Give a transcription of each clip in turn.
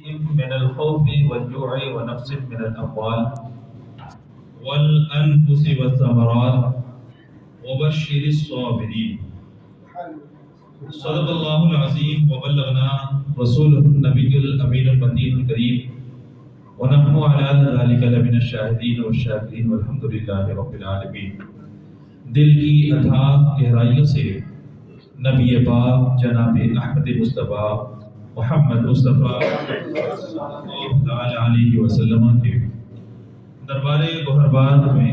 من الخوف والجوع ونقص من الأموال والأنفس والثمرات وبشر الصابرين. صدق الله العظيم وبلغنا رسوله النبي الأمين المتين الكريم ونحن على ذلك لمن الشاهدين والشاكرين والحمد لله رب العالمين. دل کی اتھاہ گہرائیوں سے نبی پاک جناب احمد مصطفیٰ محمد مصطفیٰ صلی اللہ علیہ وسلم کے دربار گوہربار میں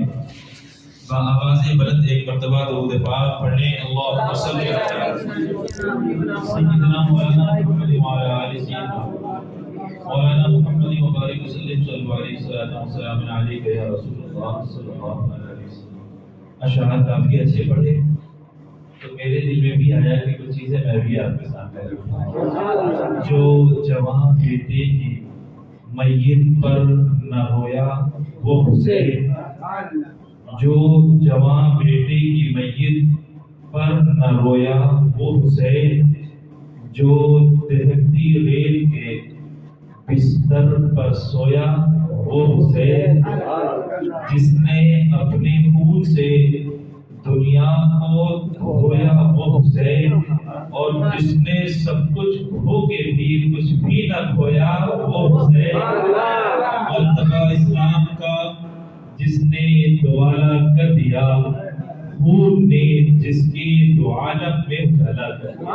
بآواز بلند ایک مرتبہ درود پاک پڑھنے. اللہم صلی علی سیدنا مولانا محمد وعلی آل سیدنا مولانا محمد وبارک وسلم صلی اللہ علیہ وسلم علیک یا رسول اللہ صلی اللہ علیہ وسلم. اشعار کافی اچھے پڑھے تو میرے دل میں بھی آیا کہ کچھ چیزیں میں بھی آپ کے سامنے رکھوں. جو جوان بیٹے کی میت پر نہ رویا وہ حسین، جو جوان بیٹے کی میت پر نہ رویا وہ حسین، جو دہکتی ریل کے بستر پر سویا وہ حسین، جس نے اپنے خون سے دنیا کو دھویا وہ حسین، اور جس نے سب کچھ کھو کے بھی کچھ بھی نہ کھویا وہ حسین. مرتبہ اسلام کا جس نے دوالا کر دیا، خون نے جس کے دو عالم میں اجالا کر دیا.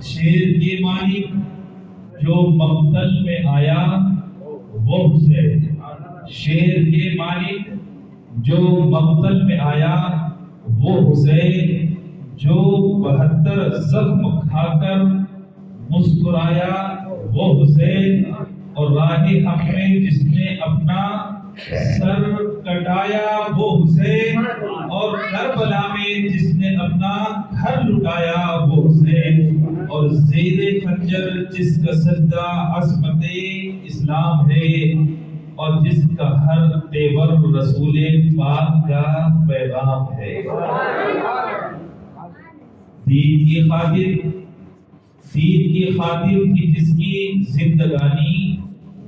شیر کے مالک جو مقتل میں آیا وہ حسین، شیر کے مالک جو مقتل میں آیا وہ حسین، جو 72 زخم کھا کر مسکرایا وہ حسین، اور راہ حق میں جس نے اپنا سر کٹایا وہ حسین، اور کربلا میں جس نے اپنا گھر لٹایا وہ حسین، اور زیر خنجر جس کا سجدہ عصمت اسلام ہے، اور جس کا ہر تیور رسول پاک کا پیغام ہے. دین کی خاطر کی جس کی زندگانی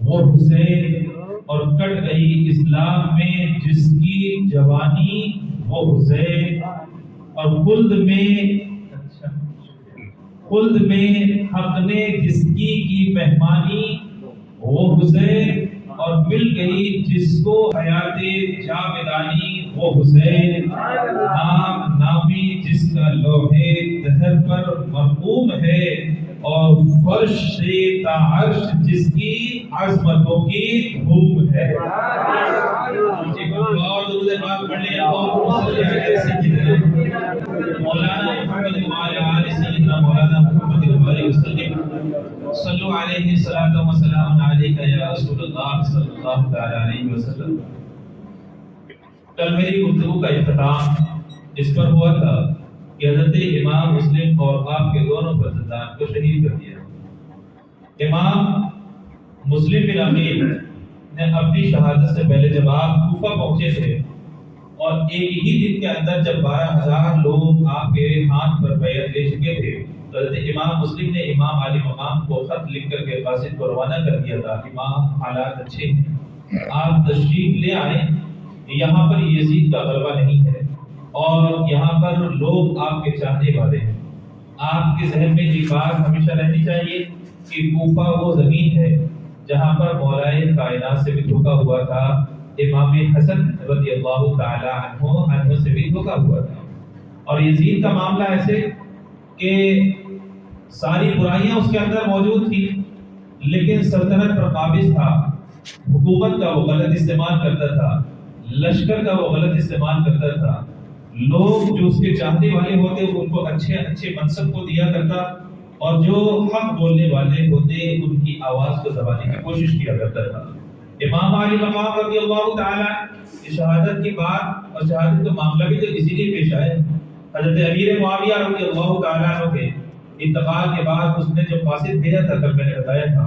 وہ حسین، اور کٹ گئی اسلام میں جس کی جوانی وہ حسین، اور خلد میں حق نے جس کی مہمانی وہ حسین، اور مل گئی جس کو حیات جاودانی وہ حسین. نام نامی جس کا لوحے دہر پر مرقوم ہے، اور فرش سے تا عرش جس کی عظمتوں کی دھوم ہے. مولانا محمد وعلی آل سیدنا مولانا محمد وبارک وسلم صلو علیہ الصلوۃ والسلام علیک یا رسول اللہ صلی اللہ تعالی علیہ وسلم. کل میری گفتگو کا اختتام اس پر ہوا تھا کہ حضرت امام مسلم اور آپ کے دونوں فرزندان کو شہید کر دیا. امام مسلم بن عقیل نے اپنی شہادت سے پہلے جب آپ کوفہ پہنچے تھے اور ایک ہی دن کے اندر جب 12,000 لوگ آپ کے ہاتھ پر بیعت لے چکے تھے، تو حضرت امام مسلم نے امام علی مقام کو خط لکھ کر کے قاصد کو روانہ کر دیا تھا. امام حالات اچھے ہیں، آپ تشریف لے آئیں، یہاں پر یزید کا غلبہ نہیں ہے، اور یہاں پر لوگ آپ کے چاہنے والے ہیں. آپ کے ذہن میں یہ بات ہمیشہ رہنی چاہیے کہ کوفہ وہ زمین ہے جہاں پر مولائے کائنات سے بھی دھوکا ہوا تھا، امام حسن رضی اللہ تعالی عنہ سے بھی دھوکا ہوا تھا. اور یزید کا معاملہ ایسے کہ ساری برائیاں اس کے اندر موجود تھی، لیکن سلطنت پر قابض تھا، حکومت کا وہ غلط استعمال کرتا تھا، لشکر کا وہ غلط استعمال کرتا تھا، لوگ جو اس کے چاہنے والے ہوتے ان کو اچھے منصب کو دیا کرتا، اور جو حق بولنے والے ہوتے ان کی آواز کو دبانے کی کوشش کیا کرتا تھا. امام علی مقام رضی اللہ تعالی شہادت کی بات اور شہادت کا معاملہ بھی تو اسی لیے پیش آئے. حضرت امیر معاویہ رضی اللہ تعالی عنہ کے انتقال کے بعد اس نے جو قاصد بھیجا تھا، کل میں نے بتایا تھا،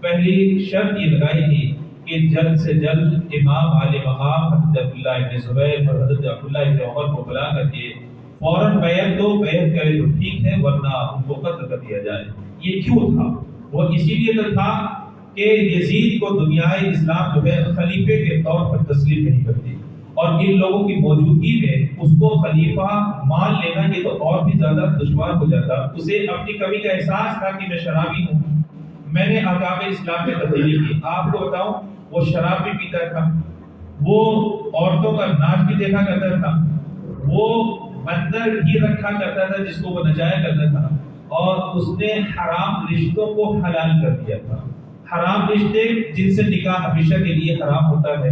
پہلی شرط یہ لگائی تھی کہ جلد سے جلد امام علی مقام حضرت عبداللہ ابن زبیر اور حضرت عبداللہ ابن عمر کو بلا کر کے فوراً بیعت دو، بیعت کرے تو ٹھیک ہے ورنہ ان کو قتل کر دیا جائے. یہ کیوں تھا؟ وہ اسی لیے تو تھا کہ یزید کو دنیائے اسلام جو ہے خلیفے کے طور پر تسلیم نہیں کرتی، اور ان لوگوں کی موجودگی میں اس کو خلیفہ مان لینا یہ تو اور بھی زیادہ دشوار ہو جاتا۔ اسے اپنی کمی کا احساس تھا کہ میں شرابی ہوں، میں نے احکام اسلام میں تبدیلی کی۔ آپ کو بتاؤں وہ شراب بھی پیتا تھا، وہ عورتوں کا ناچ بھی دیکھا کرتا تھا، وہ بندر بھی رکھا کرتا تھا جس کو وہ نچایا کرتا تھا، اور اس نے حرام رشتوں کو حلال کر دیا تھا۔ حرام رشتے جن سے نکاح ہمیشہ کے لیے حرام ہوتا ہے،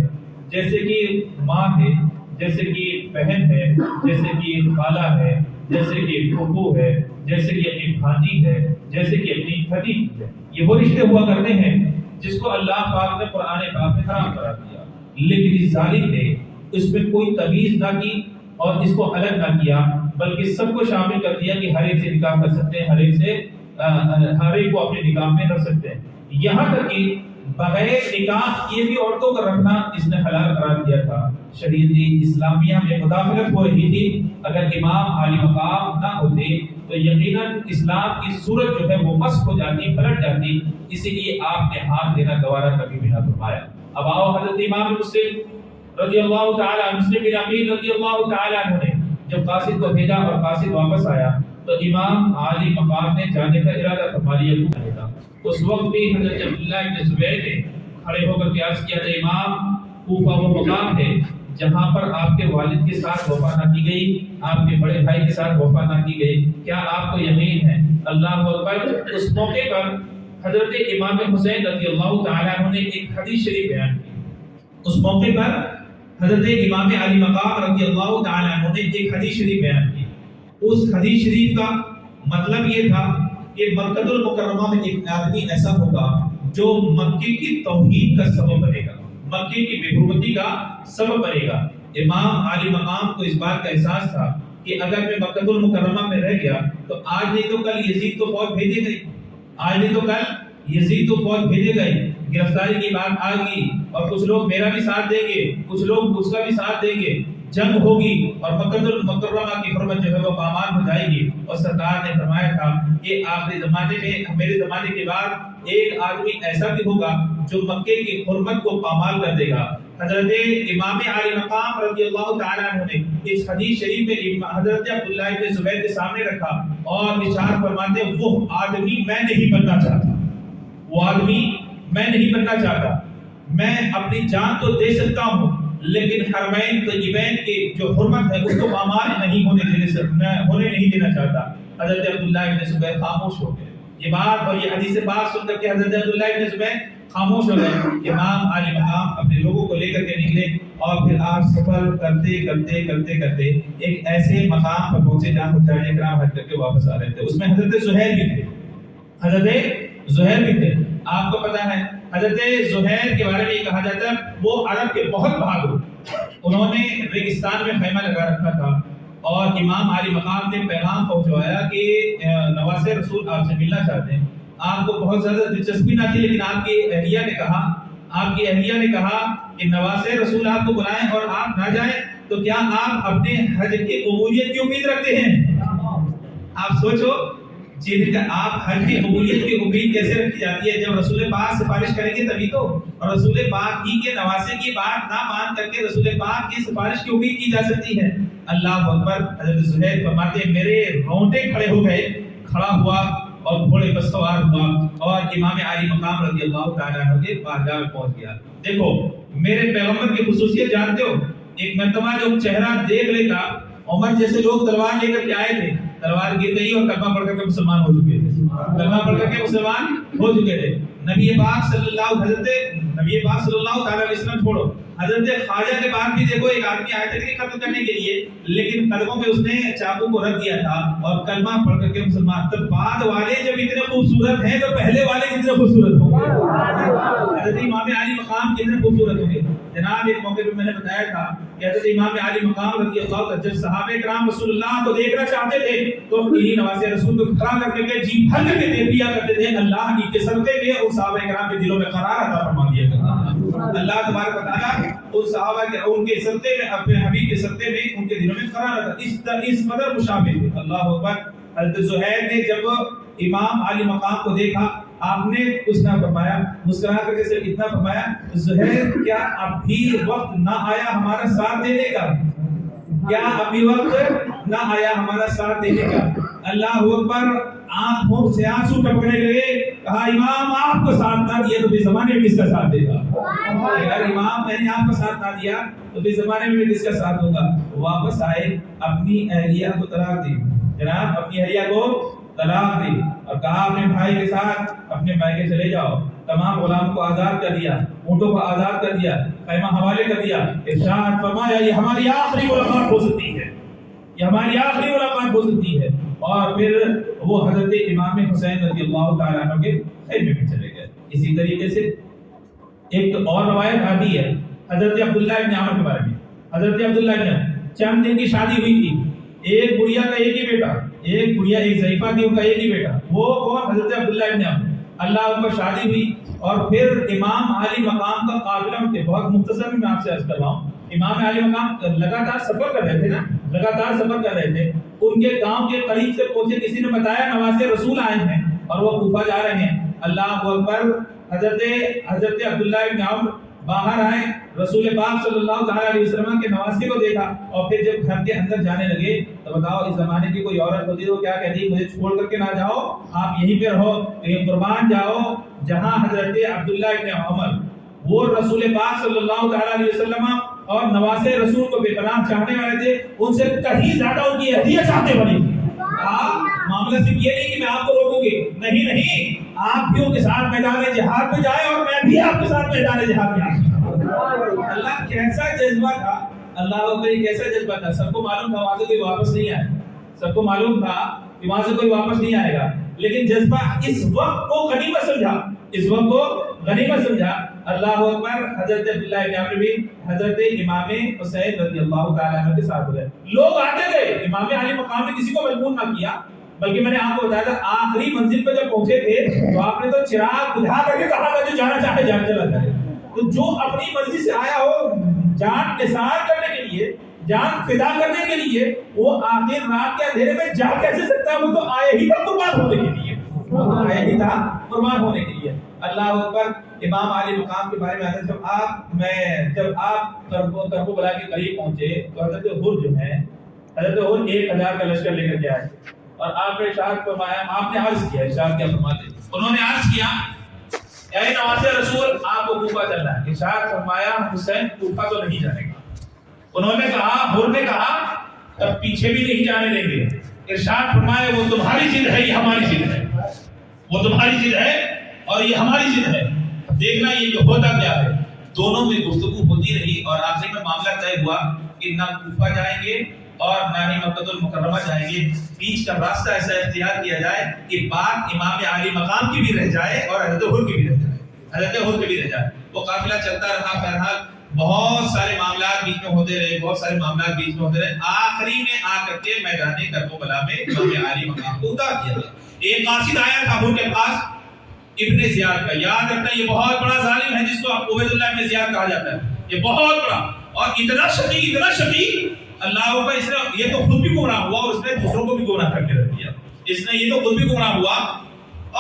جیسے کہ ماں ہے، جیسے کہ بہن ہے، جیسے کہ خالہ ہے، جیسے کہ پھوپھو ہے، جیسے کہ اپنی بھانجی ہے، جیسے کہ اپنی بھتیجی ہے۔ یہ وہ رشتے ہوا کرتے ہیں جس کو اللہ پاک نے قرآن پاک میں حرام قرار دیا، لیکن اس ظالم نے اس میں کوئی تمیز نہ کی اور اس کو الگ نہ کیا، بلکہ سب کو شامل کر دیا کہ ہر ایک سے نکاح کر سکتے ہیں، ہر ایک کو اپنے نکاح میں رکھ سکتے ہیں۔ یہاں تک کہ بغیر نکاح یہ بھی عورتوں کا رکھنا اس نے حلال قرار دیا تھا۔ شریعت اسلامیہ میں مداخلت ہو رہی تھی، اگر امام عالی مقام نہ ہوتے تو یقیناً اسلام کی صورت جو ہے وہ مسخ ہو جاتی، پلٹ جاتی، اسی لیے آپ نے ہاتھ دینا گوارا کبھی بھی نہ فرمایا۔ اب آؤ حضرت امام مسلم رضی اللہ تعالیٰ مسلم بن عقیل رضی اللہ تعالیٰ عنہ نے جب قاصد کو بھیجا اور قاصد واپس آیا تو امام عالی مقام نے جانے کا ارادہ فرما لیا۔ اس وقت بھی حضرت عبداللہ بن زبیر نے کھڑے ہو کر عرض کیا تھا، امام کوفہ وہ مقام ہے جہاں پر آپ کے والد کے ساتھ وفا نہ کی گئی، آپ کے بڑے بھائی کے ساتھ وفا نہ کی گئی، کیا آپ کو یقین ہے؟ اللہ اکبر۔ اس موقع پر حضرت امام حسین رضی اللہ تعالیٰ عنہ نے ایک حدیث شریف بیان کی۔ اس موقع پر حضرت امام علی مقام رضی اللہ تعالیٰ عنہ نے ایک حدیث شریف بیان کی۔ اس حدیث شریف کا مطلب یہ تھا کہ مکہ المکرمہ میں ایک آدمی ایسا ہوگا جو مکے کی توحید کا سبب بنے گا، مکے کی بے حرمتی کا سبب بنے گا۔ امام علی مقام کو اس بات کا احساس تھا کہ اگر میں مکہ المکرمہ میں رہ گیا تو آج نہیں تو کل یزید تو فوج بھیجے گئی، آج نہیں تو کل یزید تو فوج بھیجے گئی، گرفتاری کی بات آ گئی اور کچھ لوگ میرا بھی ساتھ دیں گے، کچھ لوگ اس کا بھی ساتھ دیں گے، جنگ ہوگی اور مکہ المکرمہ کی حرمت جو ہے وہ پامال ہو جائے گی۔ اور سرکار نے فرمایا تھا کہ آخری زمانے میں، میرے زمانے کے بعد ایک آدمی ایسا بھی ہوگا جو مکے کی حرمت کو پامال کر دے گا۔ حضرت امام علی مقام رضی اللہ تعالیٰ عنہ نے اس حدیث شریف میں حضرت عبداللہ بن زبیر کے سامنے رکھا اور ارشاد فرماتے ہیں، وہ آدمی میں نہیں بننا چاہتا، وہ آدمی میں نہیں بننا چاہتا، میں اپنی جان تو دے سکتا ہوں لیکن حرمین طیبین کی جو حرمت ہے اس کو پامال نہیں ہونے نہیں دینا چاہتا۔ حضرت عبداللہ بن زبیر خاموش ہو گئے۔ یہ بات اور یہ حدیث بات سن کر کے حضرت عبداللہ بن زبیر خاموش ہو گئے۔ امام علی مقام اپنے لوگوں کو لے کر کے نکلے اور پھر آپ سفر کرتے کرتے کرتے کرتے ایک ایسے مقام پر پہنچے جہاں مجاہدین کرام حج کر کے واپس آ رہے تھے۔ اس میں حضرت زہیر بھی تھے، حضرت زہیر بھی تھے۔ آپ کو پتا ہے حضرت زہیر کے بارے میں یہ کہا جاتا ہے وہ عرب کے بہت بہادر، انہوں نے ریگستان میں خیمہ لگا رکھا تھا اور امام علی مقام نے پیغام پہنچوایا کہ نواسہ رسول آپ سے ملنا چاہتے ہیں۔ آپ کو بہت زیادہ دلچسپی نہ تھی لیکن آپ کی اہلیہ نے کہا کہ نواسہ رسول آپ کو بلائیں اور آپ نہ جائیں تو کیا آپ اپنے حج کی قبولیت کی امید رکھتے ہیں؟ آپ سوچو جن کا آپ حج کی قبولیت کی امید کیسے رکھی جاتی ہے جب رسول پاک سفارش کریں گے تبھی تو، اور رسول پاک ہی کے نواسے کی بات نہ مان کر کے رسول پاک کی سفارش کی امید کی جا سکتی ہے۔ اللہ اکبر۔ حضرت زہیر فرماتے میرے رونگٹے کھڑے ہو گئے، کھڑا ہوا اور گھوڑے پر سوار ہوا اور امام علی مقام رضی اللہ تعالیٰ عنہ کے بارگاہ میں پہنچ گیا۔ دیکھو میرے پیغمبر کی خصوصیت جانتے ہو، ایک مرتبہ جو چہرہ دیکھ لیتا، عمر جیسے لوگ تلوار لے کر کے آئے تھے، تلوار گر گئی اور کلمہ پڑھ کر کے مسلمان ہو چکے تھے، کلمہ پڑھ کر کے مسلمان ہو چکے تھے۔ نبی پاک صلی اللہ تعالیٰ علیہ وسلم چھوڑو، حضرت خواجہ کے بعد بھی دیکھو ایک آدمی آیا تھا کہ قتل کرنے کے لیے، لیکن قدموں پہ اس نے چاقو کو رکھ دیا تھا اور کلمہ پڑھ کر کے مسلمان۔ تو بعد والے جب اتنے خوبصورت ہیں تو پہلے والے کتنے خوبصورت ہوں گے؟ حضرت امام علی مقام کتنے خوبصورت ہوں گے؟ جناب ایک موقع پہ میں نے بتایا تھا کہ حضرت امام علی مقام رضی اللہ عنہ جب صحابہ کرام رسول اللہ کو دیکھنا چاہتے تھے تو انہی نواسہ رسول کو کھڑا کر کے جی بھر کے دیکھ لیا کرتے تھے، اللہ کی کے صدقے میں ان صحابہ کرام کے دلوں میں قرار عطا فرما دیا کرتا۔ اللہ تبارک و تعالیٰ ان صحابہ کے ان کے صدقے میں، اپنے حبیب کے صدقے میں ان کے دلوں میں قرار عطا، اس قدر مشابہ تھے۔ اللہ اکبر۔ حضرت زہیر نے جب امام علی مقام کو دیکھا، آپ نے کچھ نہ فرمایا، مسکرا کر کے صرف اتنا فرمایا زہیر کیا اب بھی وقت نہ آیا ہمارا ساتھ دینے کا؟ کیا ابھی وقت نہ آیا ہمارا ساتھ دینے کا؟ اللہ اکبر، آنکھوں سے آنسو ٹپکنے لگے، کہا امام آپ کو ساتھ نہ دیا تو اس زمانے میں کس کا ساتھ دے گا؟ یار امام میں نے آپ کو ساتھ نہ دیا تو اس زمانے میں کس کا ساتھ دوں گا؟ واپس آئے، اپنی اہلیہ کو طلاق دی، جناب اپنی اہلیہ کو طلاق دی اور کہا اپنے بھائی کے ساتھ اپنے مائکے چلے جاؤ، تمام غلام کو آزاد کر دیا، اونٹوں کو آزاد کر دیا، خیمہ حوالے کر دیا، ارشاد فرمایا یہ ہماری آخری ملاقات ہو سکتی ہے، یہ ہماری آخری ملاقات ہو سکتی ہے۔ اور پھر وہ حضرت امام حسین رضی اللہ تعالیٰ عنہ کے خیمے میں چلے گئے۔ اسی طریقے سے ایک اور روایت آتی ہے حضرت عبداللہ ابن عمر کے بارے میں۔ حضرت عبداللہ ابن عمر چند دن کی شادی ہوئی تھی، ایک بڑھیا کا ایک ہی بیٹا، ایک بڑھیا ایک ضعیفہ تھی ان کا ایک ہی بیٹا، وہ کون؟ حضرت عبداللہ ابن عمر۔ اللہ ان پر شادی ہوئی اور پھر امام عالی مقام کا قافلہ تھے، بہت مختصر میں آپ سے عرض کر رہا ہوں، امام عالی مقام لگاتار سفر کر رہے تھے نا، لگاتار سفر کر رہے تھے، ان کے گاؤں کے قریب سے پہنچے، کسی نے بتایا نواز رسول آئے ہیں اور وہ کوفہ جا رہے ہیں۔ اللہ اکبر، حضرت عبداللہ ابن عمر باہر آئے، رسول پاک صلی اللہ تعالیٰ علیہ وسلم کے نواسے کو دیکھا اور پھر جب گھر کے اندر جانے لگے تو بتاؤ اس زمانے کی کوئی عورت ہوتی تو کیا کہتی؟ مجھے چھوڑ کر کے نہ جاؤ، آپ یہیں پہ رہو، کہیں قربان جاؤ۔ جہاں حضرت عبداللہ ابن عمر وہ رسول پاک صلی اللہ تعالیٰ علیہ وسلم اور نواسے رسول کو بے پناہ چاہنے والے تھے، ان سے کہیں زیادہ ان کی ہدیہ چاہتے بنی تھی۔ معاملہ صرف یہ نہیں کہ میں آپ کو روکوں گی، نہیں، آپ بھی ان کے ساتھ میدان جہاد پہ جائیں اور میں بھی آپ کے ساتھ میدان جہاد میں آؤں۔ اللہ کیسا جذبہ تھا، اللہ کا کیسا جذبہ تھا۔ سب کو معلوم تھا وہاں سے کوئی واپس نہیں آئے، سب کو معلوم تھا کہ وہاں سے کوئی واپس نہیں آئے گا، لیکن جذبہ اس وقت کو غنیمت سمجھا، اس وقت کو غنیمت سمجھا۔ اللہ اکبر، حضرت عبداللہ ابن عمر بھی حضرت امام حسین رضی اللہ تعالیٰ عنہ کے ساتھ ہوئے۔ لوگ آتے گئے، امام علی مقام نے کسی کو مجبور نہ کیا، بلکہ میں نے آپ کو بتایا تھا آخری منزل پہ جب پہنچے تھے تو آپ نے تو چراغ بجھا کر کے کہا تھا جو جانا چاہے جان چلا جائے۔ تو جو اپنی مرضی سے آیا ہو جان نثار کرنے کے لیے، جان فدا کرنے کے لیے، وہ آخر رات کے اندھیرے میں جا کیسے سکتا ہے؟ وہ تو آئے ہی تھا قربان ہونے کے لیے، وہ آئے ہی تھا قربان ہونے کے لیے۔ اللہ اکبر، امام علی مقام کے بارے میں آتا ہے جب آپ کربلا کے قریب پہنچے تو حضرت حر جو ہے، حضرت حر 1000 کا لشکر لے کر کے آئے اور آپ نے ارشاد فرمایا، آپ نے عرض کیا، ارشاد کیا فرماتے؟ انہوں نے عرض کیا اے نواسے رسول آپ کو کوفہ چلنا ہے۔ ارشاد فرمایا حسین کوفہ تو نہیں جانے گا۔ انہوں نے کہا، حر نے کہا تب پیچھے بھی نہیں جانے دیں گے۔ ارشاد فرمایا وہ تمہاری ضد ہے، یہ ہماری ضد ہے، وہ تمہاری ضد ہے اور یہ ہماری ضد ہے۔ دیکھنا یہ ہوتا کیا ہے، دونوں میں گفتگو ہوتی رہی اور آخر میں معاملہ طے ہوا کہ نہ کوفہ جائیں گے اور نہ ہی مکہ المکرمہ جائیں گے، بیچ کا راستہ ایسا اختیار کیا جائے کہ بات امام علی مقام کی بھی رہ جائے اور حضرت حر کی بھی رہ جائے، حضرت حر کی بھی رہ جائے۔ وہ قافلہ چلتا رہا، بہرحال بہت سارے معاملات بیچ میں ہوتے رہے، بہت سارے معاملات بیچ میں ہوتے رہے، آخری میں آ کر کے میدان کربلا میں امام علی مقام کو اتار دیا گیا۔ ایک قاصد آیا تھا حر کے پاس، ابن زیاد کا، یاد رکھنا یہ بہت بڑا ظالم ہے جس کو عبید اللہ ابن زیاد کہا جاتا ہے، یہ بہت بڑا اور اتنا شدید اللہ کا، اس نے یہ تو خود بھی گمراہ ہوا اور اس نے دوسروں کو بھی گمراہ کر کے رکھ دیا، اس نے یہ تو خود بھی گمراہ ہوا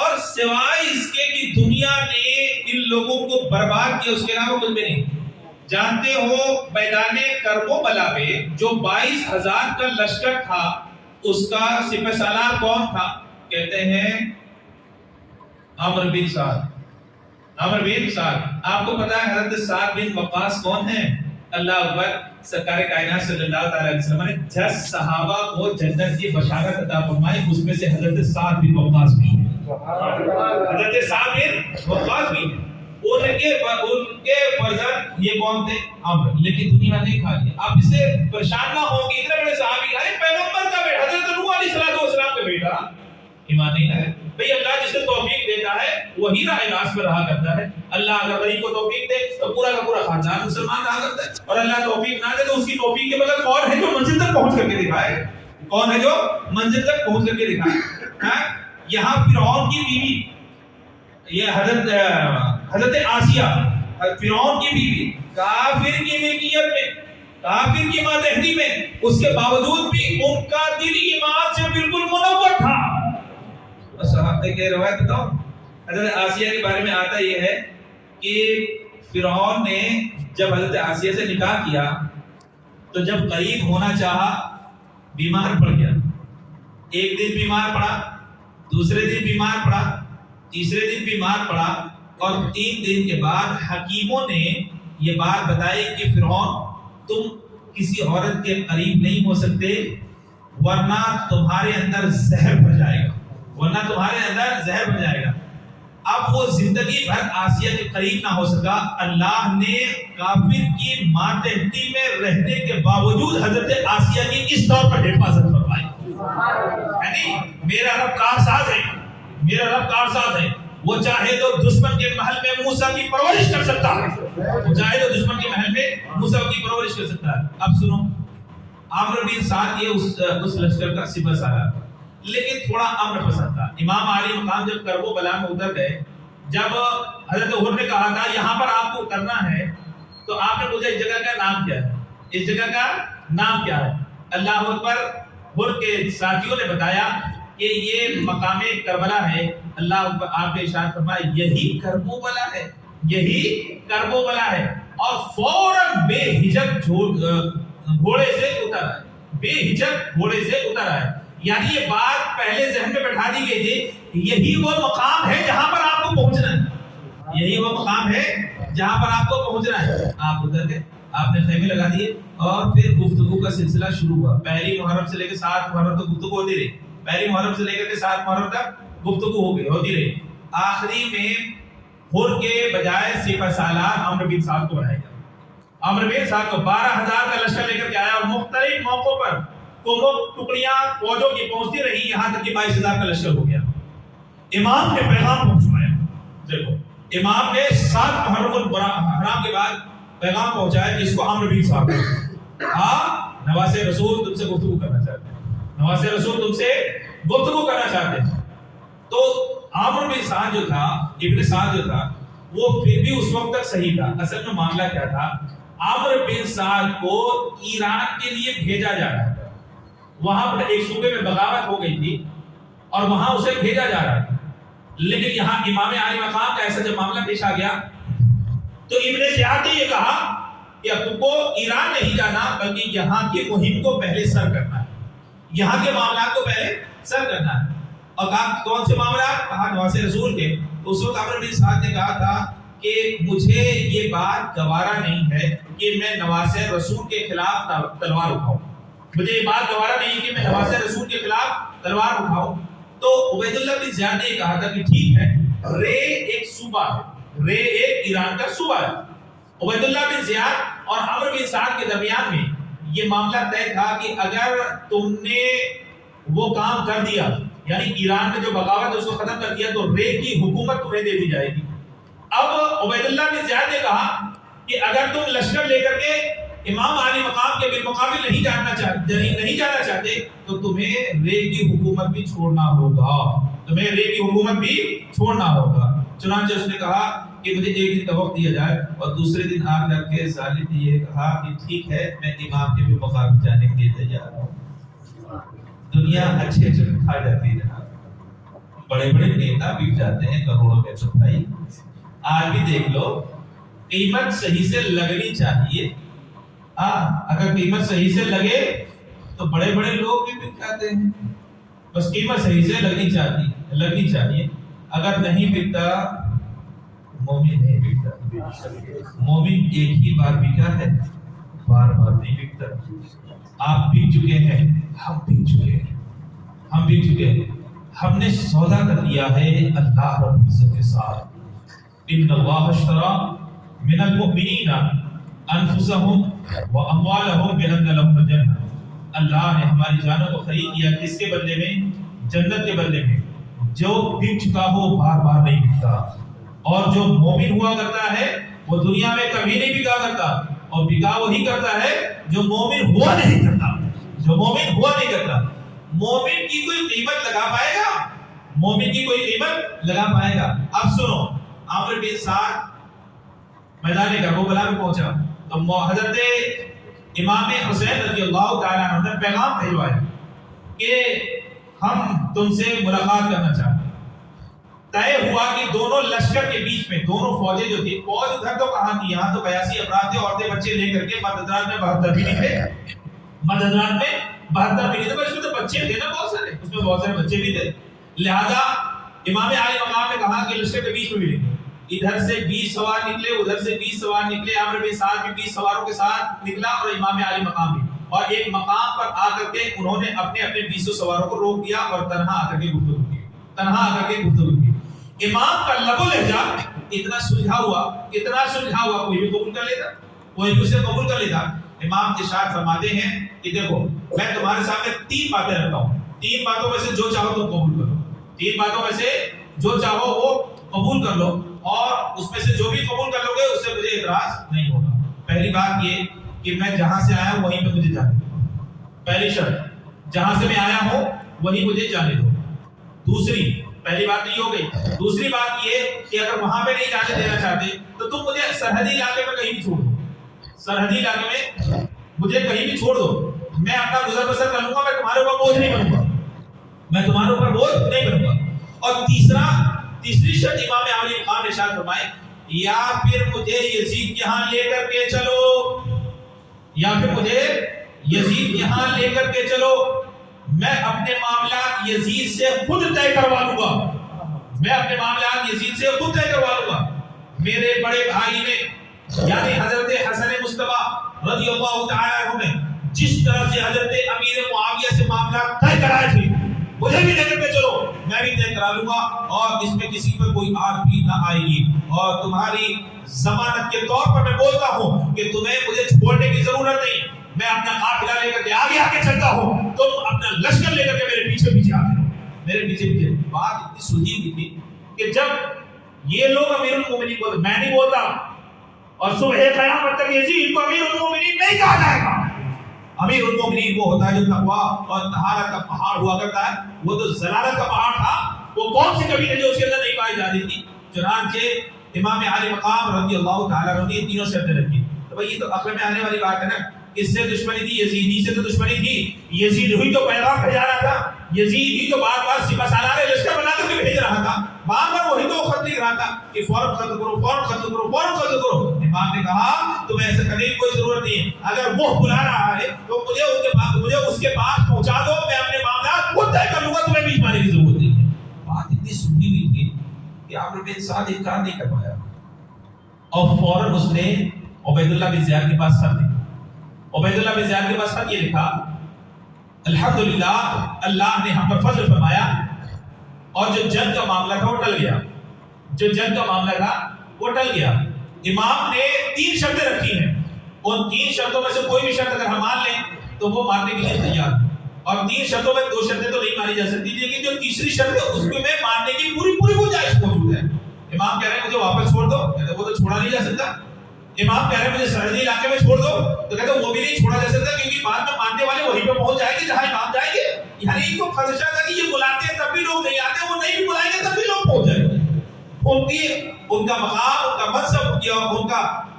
اور سوائے اس کے کہ دنیا نے ان لوگوں کو برباد کیا اس کے علاوہ کچھ بھی نہیں۔ جانتے ہو میدان کربلا پہ جو 22,000 کا لشکر تھا اس کا سپہ سالار کون تھا؟ کہتے ہیں عمرو بن سعد۔ عمرو بن سعد، آپ کو پتا ہے حضرت سعد بن وقاص کون ہیں؟ اللہ اکبر، سرکار کائنات صلی اللہ تعالی علیہ وسلم نے 10 صحابہ کو جنت کی بشارت عطا فرمائی، اس میں سے حضرت سعد بن وقاص بھی ہیں، حضرت سعد بن وقاص بھی ہیں۔ ان کے فرزند یہ کون تھے؟ عمرو، لیکن دنیا نے کھا لیا۔ آپ اس سے پریشان نہ ہوں گے، اتنے بڑے صحابی، ارے پیغمبر کا بیٹا، حضرت نوح علیہ السلام کا بیٹا، ایمان نہیں لائے۔ بھئی اللہ جسے توفیق دیتا ہے وہی راہ راست پر رہا کرتا ہے۔ اللہ اگر غریب کو توفیق دے تو پورا کا پورا خاندان مسلمان رہا کرتا ہے، اور اللہ توفیق نہ دے تو اس کی توفیق کے بغیر کون ہے جو منزل تک پہنچ کر کے دکھائے؟ کون ہے جو منزل تک پہنچ کر کے دکھائے؟ یہاں فرعون کی بیوی، یہ حضرت آسیہ، فرعون کی بیوی، کافر کی ملکیت میں، کافر کی ماتحتی میں، اس کے باوجود بھی ان کا دل ایمان سے بالکل منور تھا۔ صحابہ کی روایت بتاؤ، حضرت آسیہ کے بارے میں آتا یہ ہے کہ فرعون نے جب حضرت آسیہ سے نکاح کیا تو جب قریب ہونا چاہا بیمار پڑ گیا. ایک دن بیمار پڑا, دوسرے دن بیمار پڑا, تیسرے دن بیمار پڑا, اور 3 دن کے بعد حکیموں نے یہ بات بتائی کہ فرعون تم کسی عورت کے قریب نہیں ہو سکتے ورنہ تمہارے اندر زہر بھر جائے گا. اب وہ زندگی بھر آسیہ کے قریب نہ ہو سکا. اللہ نے کافر کی ماتحتی میں رہنے کے باوجود حضرت آسیہ کی اس طور پر حفاظت فرمائی. یعنی میرا رب کارساز ہے, وہ چاہے تو دشمن کے محل میں موسیٰ کی پرورش کر سکتا ہے. اب سنو, عمرو بن سعد یہ اس لشکر کا سپہ سالار تھا, لیکن تھوڑا امر پسند تھا. امام عالی مقام جب کرب و بلا میں اتر گئے, جب حضرت عمر نے کہا تھا یہاں پر آپ کو اترنا ہے, تو آپ نے پوچھا اس جگہ کا نام کیا ہے, اللہ اکبر. عمر کے ساتھیوں نے بتایا کہ یہ مقام کربلا ہے. اللہ اکبر. آپ نے ارشاد فرمایا یہی کرب و بلا ہے, اور فوراً بے ہجک گھوڑے سے اتر آئے. یعنی یہ بات پہلے ذہن میں بٹھا دی گئی تھی, یہی وہ مقام ہے جہاں پر آپ کو پہنچنا ہے. آپ اتر گئے, آپ نے خیمے لگا دیے, اور پھر گفتگو کا سلسلہ شروع ہوا. پہلی محرم سے لے کے 7 محرم تک گفتگو ہوتی رہی. پہلی محرم سے لے کر کے 7 محرم تک گفتگو ہوتی رہی. آخری میں ہر کے بجائے سپہ سالار عمرو بن سعد کو بنایا گیا. عمرو بن سعد کو 12,000 کا لشکر لے کر کے آیا, اور مختلف موقعوں پر ٹکڑیاں فوجوں کی پہنچتی رہی, یہاں تک کہ 22,000 کا لشکر ہو گیا. امام نے پیغام پہنچایا. دیکھو, امام نے 7 محرم الحرام کے بعد پیغام پہنچایا کہ اس کو عمرو بن سعد نواز رسول تم سے گفتگو کرنا چاہتے ہیں. تو عمرو بن سعد جو تھا, ابن سعد جو تھا, وہ پھر بھی اس وقت تک صحیح تھا. اصل میں معاملہ کیا تھا, عمرو بن سعد کو ایران کے لیے بھیجا جا رہا تھا. وہاں پر ایک صوبے میں بغاوت ہو گئی تھی اور وہاں اسے بھیجا جا رہا تھا. لیکن یہاں امام عالی مقام کا ایسا جب معاملہ پیش آ گیا تو ابن زیاد نے یہ کہا کہ اب تم کو ایران نہیں جانا, بلکہ یہاں کی مہم کو پہلے سر کرنا ہے, یہاں کے معاملات کو پہلے سر کرنا ہے. اور کہا کون سے معاملات؟ کہا نواز رسول کے. اس وقت عمرو بن سعد نے کہا تھا کہ مجھے یہ بات گوارا نہیں ہے کہ میں نواز رسول کے خلاف تلوار اٹھاؤں. مجھے یہ بات گوارا نہیں کہ میں نواز رسول کے خلاف تلوار اٹھاؤں. تو عبید اللہ بن زیاد نے کہا تھا کہ ٹھیک ہے, رے ایک صوبہ ہے, رے ایک ایران کا صوبہ ہے. عبید اللہ بن زیاد اور عمرو بن سعد کے درمیان میں یہ معاملہ طے تھا کہ اگر تم نے وہ کام کر دیا, یعنی ایران میں جو بغاوت ہے اس کو ختم کر دیا, تو رے کی حکومت تمہیں دے دی جائے گی. اب عبید اللہ بن زیاد نے کہا کہ اگر تم لشکر لے کر کے امام عالی مقام کے بالمقابل نہیں جانا چاہتے تو تمہیں رے کی حکومت بھی چھوڑنا ہوگا. چنانچہ اس نے کہا کہ مجھے ایک دن کا وقت دیا جائے, اور دوسرے دن آ کر کے ظالم نے یہ کہا کہ ٹھیک ہے میں امام کے بالمقابل جانے کے لیے تیار ہوں. دنیا اچھے کھا جاتی ہے جناب, بڑے نیتا بک جاتے ہیں کروڑوں کے. تو بھائی آج بھی دیکھ لو, قیمت صحیح سے لگنی چاہیے. اگر قیمت صحیح سے لگے تو بڑے لوگ بھی بک جاتے ہیں. بس قیمت صحیح سے لگنی چاہیے. اگر نہیں بکتا, مومن نہیں بکتا. مومن ایک ہی بار بکا ہے, بار نہیں بکتا. آپ بک چکے ہیں, ہم بک چکے ہیں. ہم نے سودا کر لیا ہے اللہ رب العزت کے ساتھ. ان اللہ اشترى من المؤمنین انفسهم واموالهم بان لهم الجنہ. اللہ نے ہماری جانوں کو خرید لیا کس کے بدلے میں؟ جنت کے بدلے میں. جو بک چکا ہو بار نہیں بکتا, اور جو مومن ہوا کرتا ہے وہ دنیا میں کبھی نہیں بکا کرتا, اور بکا وہی کرتا ہے جو مومن ہوا نہیں کرتا. مومن کی کوئی قیمت لگا پائے گا. اب سنو, عمرو بن سعد میدان کربلا میں پہنچا تو حضرت امام حسین رضی اللہ تعالیٰ عنہ نے پیغام بھیجوایا کہ ہم تم سے ملاقات کرنا چاہتے ہیں. طے ہوا کہ دونوں لشکر کے بیچ میں دونوں فوجیں جو تھی، فوج ادھر تو کہاں تھی، یہاں تو 82 افراد تھے، عورتیں بچے لے کر کے، مرد حضرات میں 72 بھی نہیں تھے، مرد حضرات میں 72 بھی نہیں تھے، اس میں تو بچے تھے نا بہت سارے، اس میں بہت سارے بچے بھی تھے۔ لہذا امام عالی مقام نے کہا کہ لشکر کے بیچ میں ملیں گے، ادھر سے 20 سوار نکلے، ادھر سے 20 سوار نکلے، عمرو بن سعد بھی 20 سواروں کے ساتھ نکلا اور امام عالی مقام بھی، اور ایک مقام پر آ کر کے انہوں نے اپنے اپنے 20 سواروں کو روک دیا اور تنہا آ کر کے گفتگو کی، تنہا آ کر کے گفتگو کی۔ امام کا لب و لہجہ اتنا سلجھا ہوا، کوئی بھی قبول کر لیتا، کوئی بھی اسے قبول کر لیتا۔ امام ارشاد فرماتے ہیں کہ دیکھو میں تمہارے سامنے 3 باتیں رکھتا ہوں، 3 باتوں میں سے جو چاہو تم قبول کرو، 3 باتوں میں سے جو چاہو وہ قبول کر لو، اور اس میں سے جو بھی قبول کر لو گے اس سے مجھے اعتراض نہیں ہوگا۔ پہلی بات یہ کہ میں جہاں سے آیا ہوں وہیں پہ مجھے جانے دو، پہلی شرط جہاں سے میں آیا ہوں وہیں مجھے جانے دو۔ دوسری، پہلی بات یہ ہو گئی، دوسری بات یہ کہ اگر وہاں پہ نہیں جانے دینا چاہتے تو تم مجھے سرحدی علاقے میں کہیں بھی چھوڑ دو، سرحدی علاقے میں مجھے کہیں بھی چھوڑ دو، میں اپنا گزر بسر کر لوں گا، میں تمہارے اوپر بوجھ نہیں بنوں گا، میں تمہارے اوپر بوجھ نہیں بنوں گا۔ اور تیسری شرط امام عالی مقام نے ارشاد فرمائے، یا پھر مجھے یزید یہاں لے کر کے چلو، یا پھر مجھے یزید یہاں لے کر کے چلو، میں اپنے معاملات یزید سے خود طے کروا لوں گا، میں اپنے معاملات یزید سے خود طے کروا لوں گا۔ میرے بڑے بھائی نے یعنی حضرت حسن مصطفیٰ رضی اللہ تعالی عنہ نے جس طرح سے حضرت امیر معاویہ سے معاملات طے کرائے تھے، مجھے بھی لے کر کے چلو، میں بھی طے کرا لوں گا، اور اس میں کسی پر کوئی آنچ بھی نہ آئے گی، اور تمہاری ضمانت کے طور پر میں بولتا ہوں کہ تمہیں مجھے چھوڑنے کی ضرورت نہیں، میں اپنا قافلہ لے کر کے آگے آگے چلتا ہوں، تم اپنا لشکر لے کر کے میرے پیچھے پیچھے آتے ہو، میرے پیچھے پیچھے۔ بات اتنی سلجھی ہوئی تھی کہ جب یہ لوگ امیر المومنین بولتے، میں نہیں بولتا، اور صبح قیامت تک یزید کو امیر المومنین نہیں کہا جائے گا۔ امیر المومنین وہ ہوتا ہے جو تقویٰ اور طہارت کا پہاڑ ہوا کرتا ہے، وہ تو ضلالت کا پہاڑ تھا، وہ کون سی کبھی ہے جو اس کے اندر نہیں پائی جاتی تھی۔ چنانچہ امام عالی مقام رضی اللہ تعالی عنہ نے تینوں شرطیں رکھی، تو بھائی یہ تو عقل میں آنے والی بات ہے نا، اس سے دشمنی تھی، یزیدی سے تو دشمنی تھی، یزید ہوئی تو پیغام بھیجا رہا تھا، یزید ہی تو بار بار سپہ سالار لشکر بنا کر کے بھیج رہا تھا، بار بار وہی تو خط لکھ رہا تھا کہ فوراً قتل کرو، فوراً قتل کرو، فوراً قتل کرو۔ امام نے کہا تمہیں ایسا کرنے کی کوئی ضرورت نہیں ہے، اگر وہ بلا رہا ہے تو مجھے اس کے پاس پہنچا دو، میں اپنے معاملات خود طے کر لوں گا، تمہیں بیچ میں آنے کی ضرورت نہیں ہے۔ بات اتنی سنی ہوئی تھی کہ عمرو بن سعد انکار نہیں کر پایا، اور فوراً اس نے عبید اللہ بن زیاد کے پاس خط لکھا۔ عبید اللہ بن زیاد کے پاس خط یہ لکھا، الحمدللہ اللہ نے ہم پر فضل فرمایا، اور جو جنگ کا معاملہ تھا وہ ٹل گیا، جو جنگ کا معاملہ تھا وہ ٹل گیا۔ امام نے 3 شرطیں رکھی ہیں، ان 3 شرطوں میں سے کوئی بھی شرط اگر ہم مان لیں تو وہ ماننے کے لیے تیار، اور 3 شرطوں میں 2 شرطیں تو نہیں مانی جا سکتی، لیکن جو تیسری شرط ہے اس میں ماننے کی پوری گنجائش موجود ہے۔ امام کہہ رہے ہیں مجھے واپس چھوڑ دو، کہتے وہ تو چھوڑا نہیں جا سکتا۔ امام کہہ رہے ہیں مجھے سرحدی علاقے میں چھوڑ دو، تو کہتے وہ بھی نہیں چھوڑا جا سکتا، کیونکہ بعد میں ماننے والے وہیں پہ پہنچ جائیں گے جہاں امام جائیں گے۔ یعنی ان کو خدشہ تھا کہ یہ بلاتے ہیں تب بھی لوگ نہیں آتے، وہ نہیں بھی بلائیں گے تب بھی لوگ پہنچ جائیں گے۔ ان کا مقام، ان کا منصب،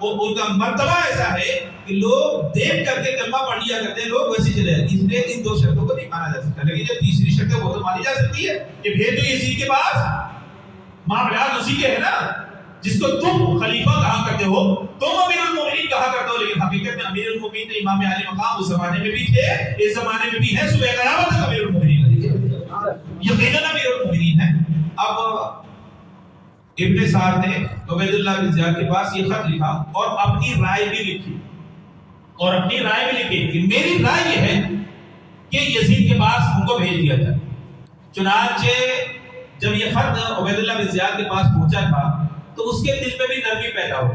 ان کا مرتبہ ایسا ہے کہ لوگ دیکھ کر کے کلمہ پڑھ لیا کرتے ہیں، لوگ ویسے چلے جاتے ہیں، اس لیے ان 2 شرطوں کو نہیں مانا جا سکتا۔ لیکن جو تیسری شرط ہے وہ تو مانی جا سکتی ہے کہ بھیج دو یزید کے پاس، معاملات اسی کے ہے نا، جس کو تم خلیفہ کہا کرتے ہو، تم امیر المومنین کہا کرتے ہو، لیکن حقیقت میں امیر المومنین تو امام علی مقام اس زمانے میں بھی تھے، اس زمانے میں بھی ہے، صبح قیامت تک امیر المومنین یقیناً امیر المومنین ہے۔ اب ابن سعد نے عبید اللہ بن زیاد کے پاس یہ خط لکھا اور اپنی رائے بھی لکھی، کہ میری رائے یہ ہے کہ یزید کے پاس ان کو بھیج دیا جائے۔ چنانچہ جب یہ خط عبید اللہ بن زیاد کے پاس پہنچا تھا تو اس کے دل میں بھی نرمی پیدا ہو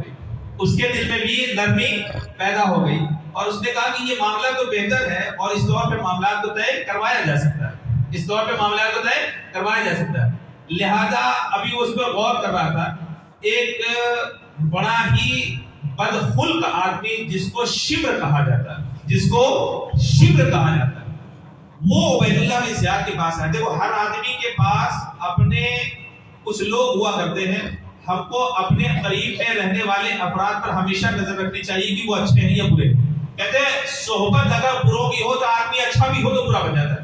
گئی، اور اس نے کہا کہ یہ معاملہ تو بہتر ہے، اور اس طور پہ معاملات کو طے کروایا جا سکتا ہے، لہذا ابھی اس پر غور کر رہا تھا۔ ایک بڑا ہی بدخلق آدمی جس کو شبر کہا جاتا ہے، وہ عبید اللہ بن زیاد کے پاس آئے تھے۔ وہ ہر آدمی کے پاس اپنے کچھ لوگ ہوا کرتے ہیں، ہم کو اپنے قریب میں رہنے والے افراد پر ہمیشہ نظر رکھنی چاہیے کہ وہ اچھے ہیں یا برے۔ کہتے ہیں صحبت اگر بروں کی ہو تو آدمی اچھا بھی ہو تو برا بن جاتا ہے،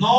9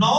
9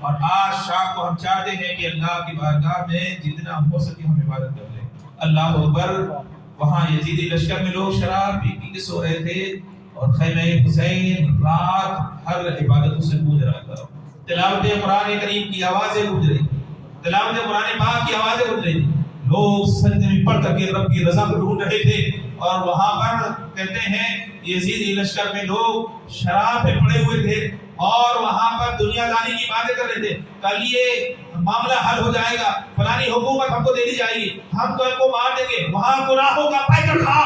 اور آج شام کو ہم چاہتے ہیں کہ اللہ کی بارگاہ میں جتنا ہو سکے ہم عبادت کر لیں. اللہ اکبر. وہاں یزیدی لشکر میں لوگ شراب پی کے سو رہے تھے اور خیمہ حسین رات ہر عبادتوں سے گونج رہا تھا. تلاوت قرآن کریم کی آوازیں گونج رہی تھی, تلاوت قرآن پاک کی آوازیں گونج رہی تھی. لوگ سجدے میں پڑھ کر کے رب کی رضا کو ڈھونڈ رہے تھے. اور وہاں پر کہتے ہیں یزیدی لشکر میں لوگ شراب پہ پڑے ہوئے تھے اور وہاں پر دنیا داری کی باتیں کر رہے تھے. کل یہ معاملہ حل ہو جائے گا, فلانی حکومت ہم کو دے دی جائے گی, ہم تو ان کو مار دیں گے. وہاں گناہوں کا پیکر تھا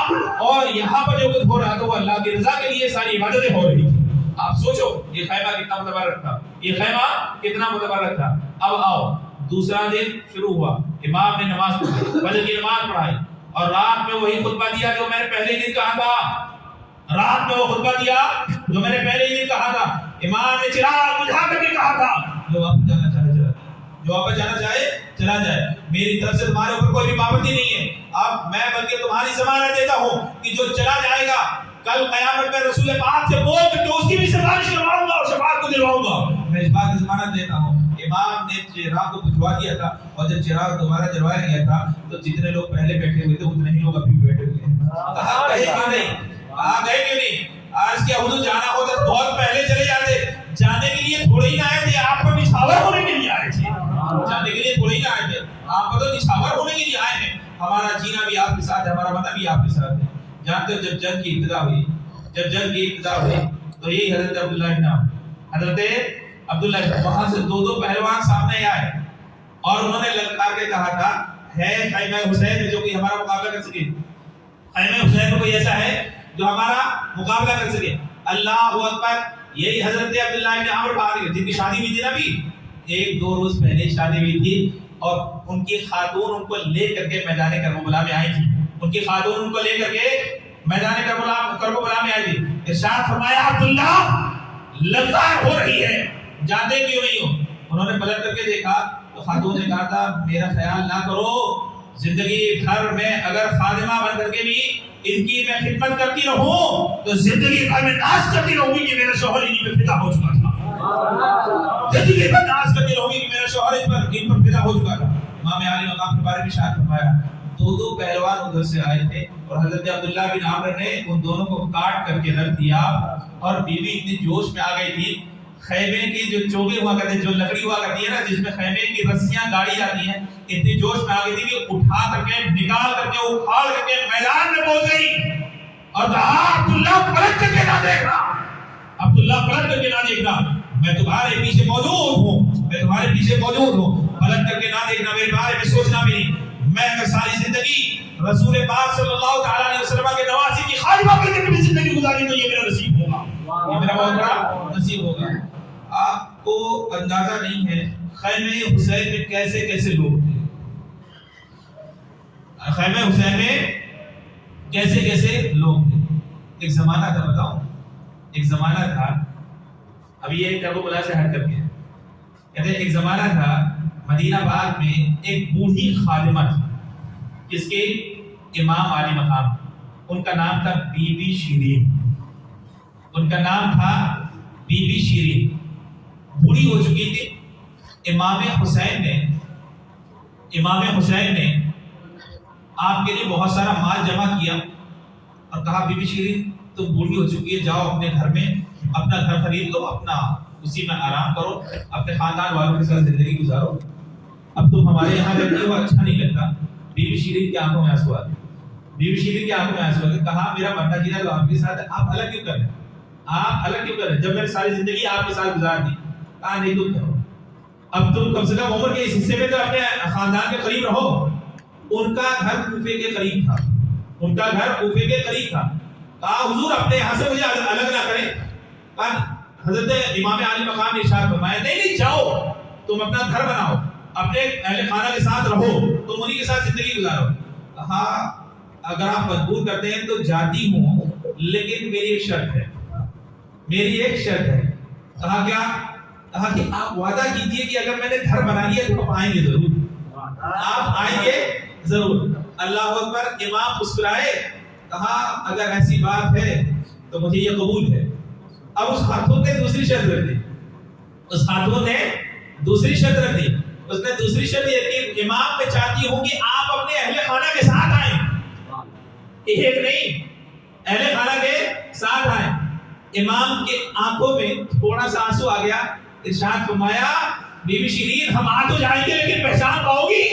اور یہاں پر جو کچھ ہو رہا تھا وہ اللہ کی رضا کے لیے ساری عبادتیں ہو رہی تھی. آپ سوچو یہ خیمہ کتنا متبرک تھا, یہ خیمہ کتنا متبرک تھا. اب آؤ دوسرا دن شروع ہوا, امام نے نماز پڑھی, فجر کی نماز پڑھائی اور رات میں وہی خطبہ دیا جو میں نے پہلے دن کہا تھا. رات میں وہ خطبہ دیا جو میں نے پہلے ہی دن کہا تھا. امام نے چراغ بجھا کر کے کہا تھا جو واپس جانا چاہے چلا جائے, جو واپس جانا چاہے چلا جائے. میری طرف سے تمہارے اوپر کوئی بھی پابندی نہیں ہے. اب میں بلکہ تمہاری ضمانت دیتا ہوں کہ جو چلا جائے گا کل قیامت میں رسول پاک سے بول کر کے اس کی بھی سفارش کرواؤں گا اور شفاعت کو دلواؤں گا. میں اس بات کی ضمانت دیتا ہوں. امام نے چراغ کو بجھوا دیا تھا اور جب چراغ دوبارہ جلوایا گیا تھا تو جتنے لوگ پہلے بیٹھے ہوئے تھے اتنے ہی لوگ ابھی بیٹھے ہوئے ہیں. کہا گئے کیوں نہیں, کہا گئے کیوں نہیں. آج کیا حضور جانا ہوتا تو بہت پہلے چلے جاتے. جانے کے لیے تھوڑے ہی نہ آئے تھے, آپ پر نچھاور ہونے کے لیے آئے تھے. جانے کے لیے تھوڑے ہی نہ آئے تھے, آپ پر تو نچھاور ہونے کے لیے آئے ہیں. ہمارا جینا بھی آپ کے ساتھ ہے, ہمارا مرنا بھی آپ کے ساتھ ہے. جانتے ہو جب جنگ کی ابتدا ہوئی, جب جنگ کی ابتدا ہوئی تو یہی حضرت عبداللہ ابن حضرت عبداللہ وہاں سے دو پہلوان سامنے آئے اور انہوں نے للکار کے کہا تھا ہے خیمہ حسین جو کہ ہمارا مقابلہ کر سکے. خیمہ حسین میں کوئی ایسا ہے جو ہمارا مقابلہ کر سکے. اللہ اکبر. یہی حضرت عبداللہ ابن عمرو بن جن کی شادی ہوئی تھی نا, بھی ایک دو روز پہلے شادی ہوئی تھی اور ان کی خاتون ان کو لے کر کے میدان کربلا میں آئی تھی. ان کی خاتون ان کو لے کر کے میدان کربلا میں آئی تھی. ارشاد فرمایا عبداللہ للکار ہو رہی ہے, جانتے کیوں نہیں ہو. انہوں نے پلٹ کر کے دیکھا تو خاتون نے کہا تھا میرا خیال نہ کرو, زندگی بھر میں اگر خادمہ بن کر کے بھی ان کی میں خدمت کرتی رہوں تو زندگی بھر میں ناز کرتی رہوں گی کہ میرا شوہر انہی پہ فدا ہو چکا تھا. زندگی بھر ناز کرتی رہوں گی کہ میرا شوہر ان پر فدا ہو چکا تھا. امام علی مقام کے بارے میں ارشاد فرمایا دو پہلوان ادھر سے آئے تھے اور حضرت عبداللہ بن عمرو نے ان دونوں کو کاٹ کر کے رکھ دیا اور بیوی اتنی جوش میں آ گئی تھی. خیمے کی جو چوبے ہوا کرتے ہیں, جو لکڑی ہوا کرتی ہے نا جس میں خیمے کی رسیاں گاڑی جاتی ہیں, اتنی جوش میں آ گئی تھی کہ اٹھا کر کے نکال کر کے اکھاڑ کر کے میدان میں پہنچ گئی اور کہا عبداللہ پلٹ کر کے نہ دیکھنا, عبداللہ پلٹ کر کے نہ دیکھنا, میں تمہارے پیچھے موجود ہوں, میں تمہارے پیچھے موجود ہوں, پلٹ کر کے نہ دیکھنا, میرے بارے میں سوچنا بھی نہیں. میں اگر ساری زندگی رسول پاک صلی اللہ تعالی علیہ وسلم کے نوازی کی خادمہ بن کر کے زندگی گزاری تو یہ میرا نصیب ہوگا, یہ میرا بہت بڑا نصیب ہوگا. آپ کو اندازہ نہیں ہے خیمہ حسین میں کیسے کیسے لوگ تھے. خیمہ حسین میں کیسے کیسے لوگ تھے. ایک زمانہ تھا, بتاؤں ایک زمانہ تھا, ابھی یہ کربلا سے ہٹ کر کے کہتے ہیں ایک زمانہ تھا مدینہ پاک میں ایک بوڑھی خادمہ تھی جس کے امام علی مقام, ان کا نام تھا بی بی شیرین. ان کا نام تھا بی بی شیرین. بوڑھی ہو چکی تھی. امام حسین نے آپ کے لیے بہت سارا مال جمع کیا اور کہا بی بی شیرین تم بوڑھی ہو چکی ہے, جاؤ اپنے گھر میں اپنا گھر خرید لو, اپنا اسی میں آرام کرو, اپنے خاندان والوں کے ساتھ زندگی گزارو, اب تم ہمارے یہاں رہتی ہو اچھا نہیں لگتا. بی بی شیرین کی آنکھوں میں آنسو آتے, بی بی شیرین کی آنکھوں میں آنسو آتے. کہا میرا مرنا جینا تو آپ کے ساتھ ہے, آپ الگ کیوں کر رہے ہیں, آپ الگ کیوں کر رہے ہیں, جب میں نے ساری زندگی آپ کے ساتھ گزار دی. کہا نہیں تم کرو, اب تم کم سے کم عمر کے اس حصے میں تو اپنے خاندان کے قریب رہو. ان کا گھر کوفے کے قریب تھا, ان کا گھر کوفے کے قریب تھا. کہا حضور اپنے یہاں سے مجھے الگ نہ کریں. کہا حضرت امام علی مقام نے ارشاد فرمایا نہیں جاؤ, تم اپنا گھر بناؤ, اپنے اہل خانہ کے ساتھ رہو, تم انہی کے ساتھ زندگی گزارو. کہا اگر آپ مجبور کرتے ہیں تو جاتی ہوں, لیکن میری ایک شرط ہے, میری ایک شرط ہے. کہا کیا؟ کہا کہ آپ وعدہ کیجیے کہ اگر میں نے گھر بنا لیا تو آپ آئیں گے ضرور, آپ آئیں گے ضرور. اللہ اکبر. امام مسکرائے, کہا اگر ایسی بات ہے تو مجھے یہ قبول ہے. اب اس خاتون نے دوسری شرط رکھ دی. اس خاتون نے دوسری شرط رکھ دی. اس نے دوسری شرط یہ کہ امام میں چاہتی ہوں کہ آپ اپنے اہل خانہ کے ساتھ آئیں. ایک نہیں، اہل خانہ کے ساتھ آئیں. امام کے آنکھوں میں تھوڑا سا آنسو آ گیا. ارشاد فرمایا بی بی شیرین ہم آ تو جائیں گے لیکن پہچان پاؤ گی؟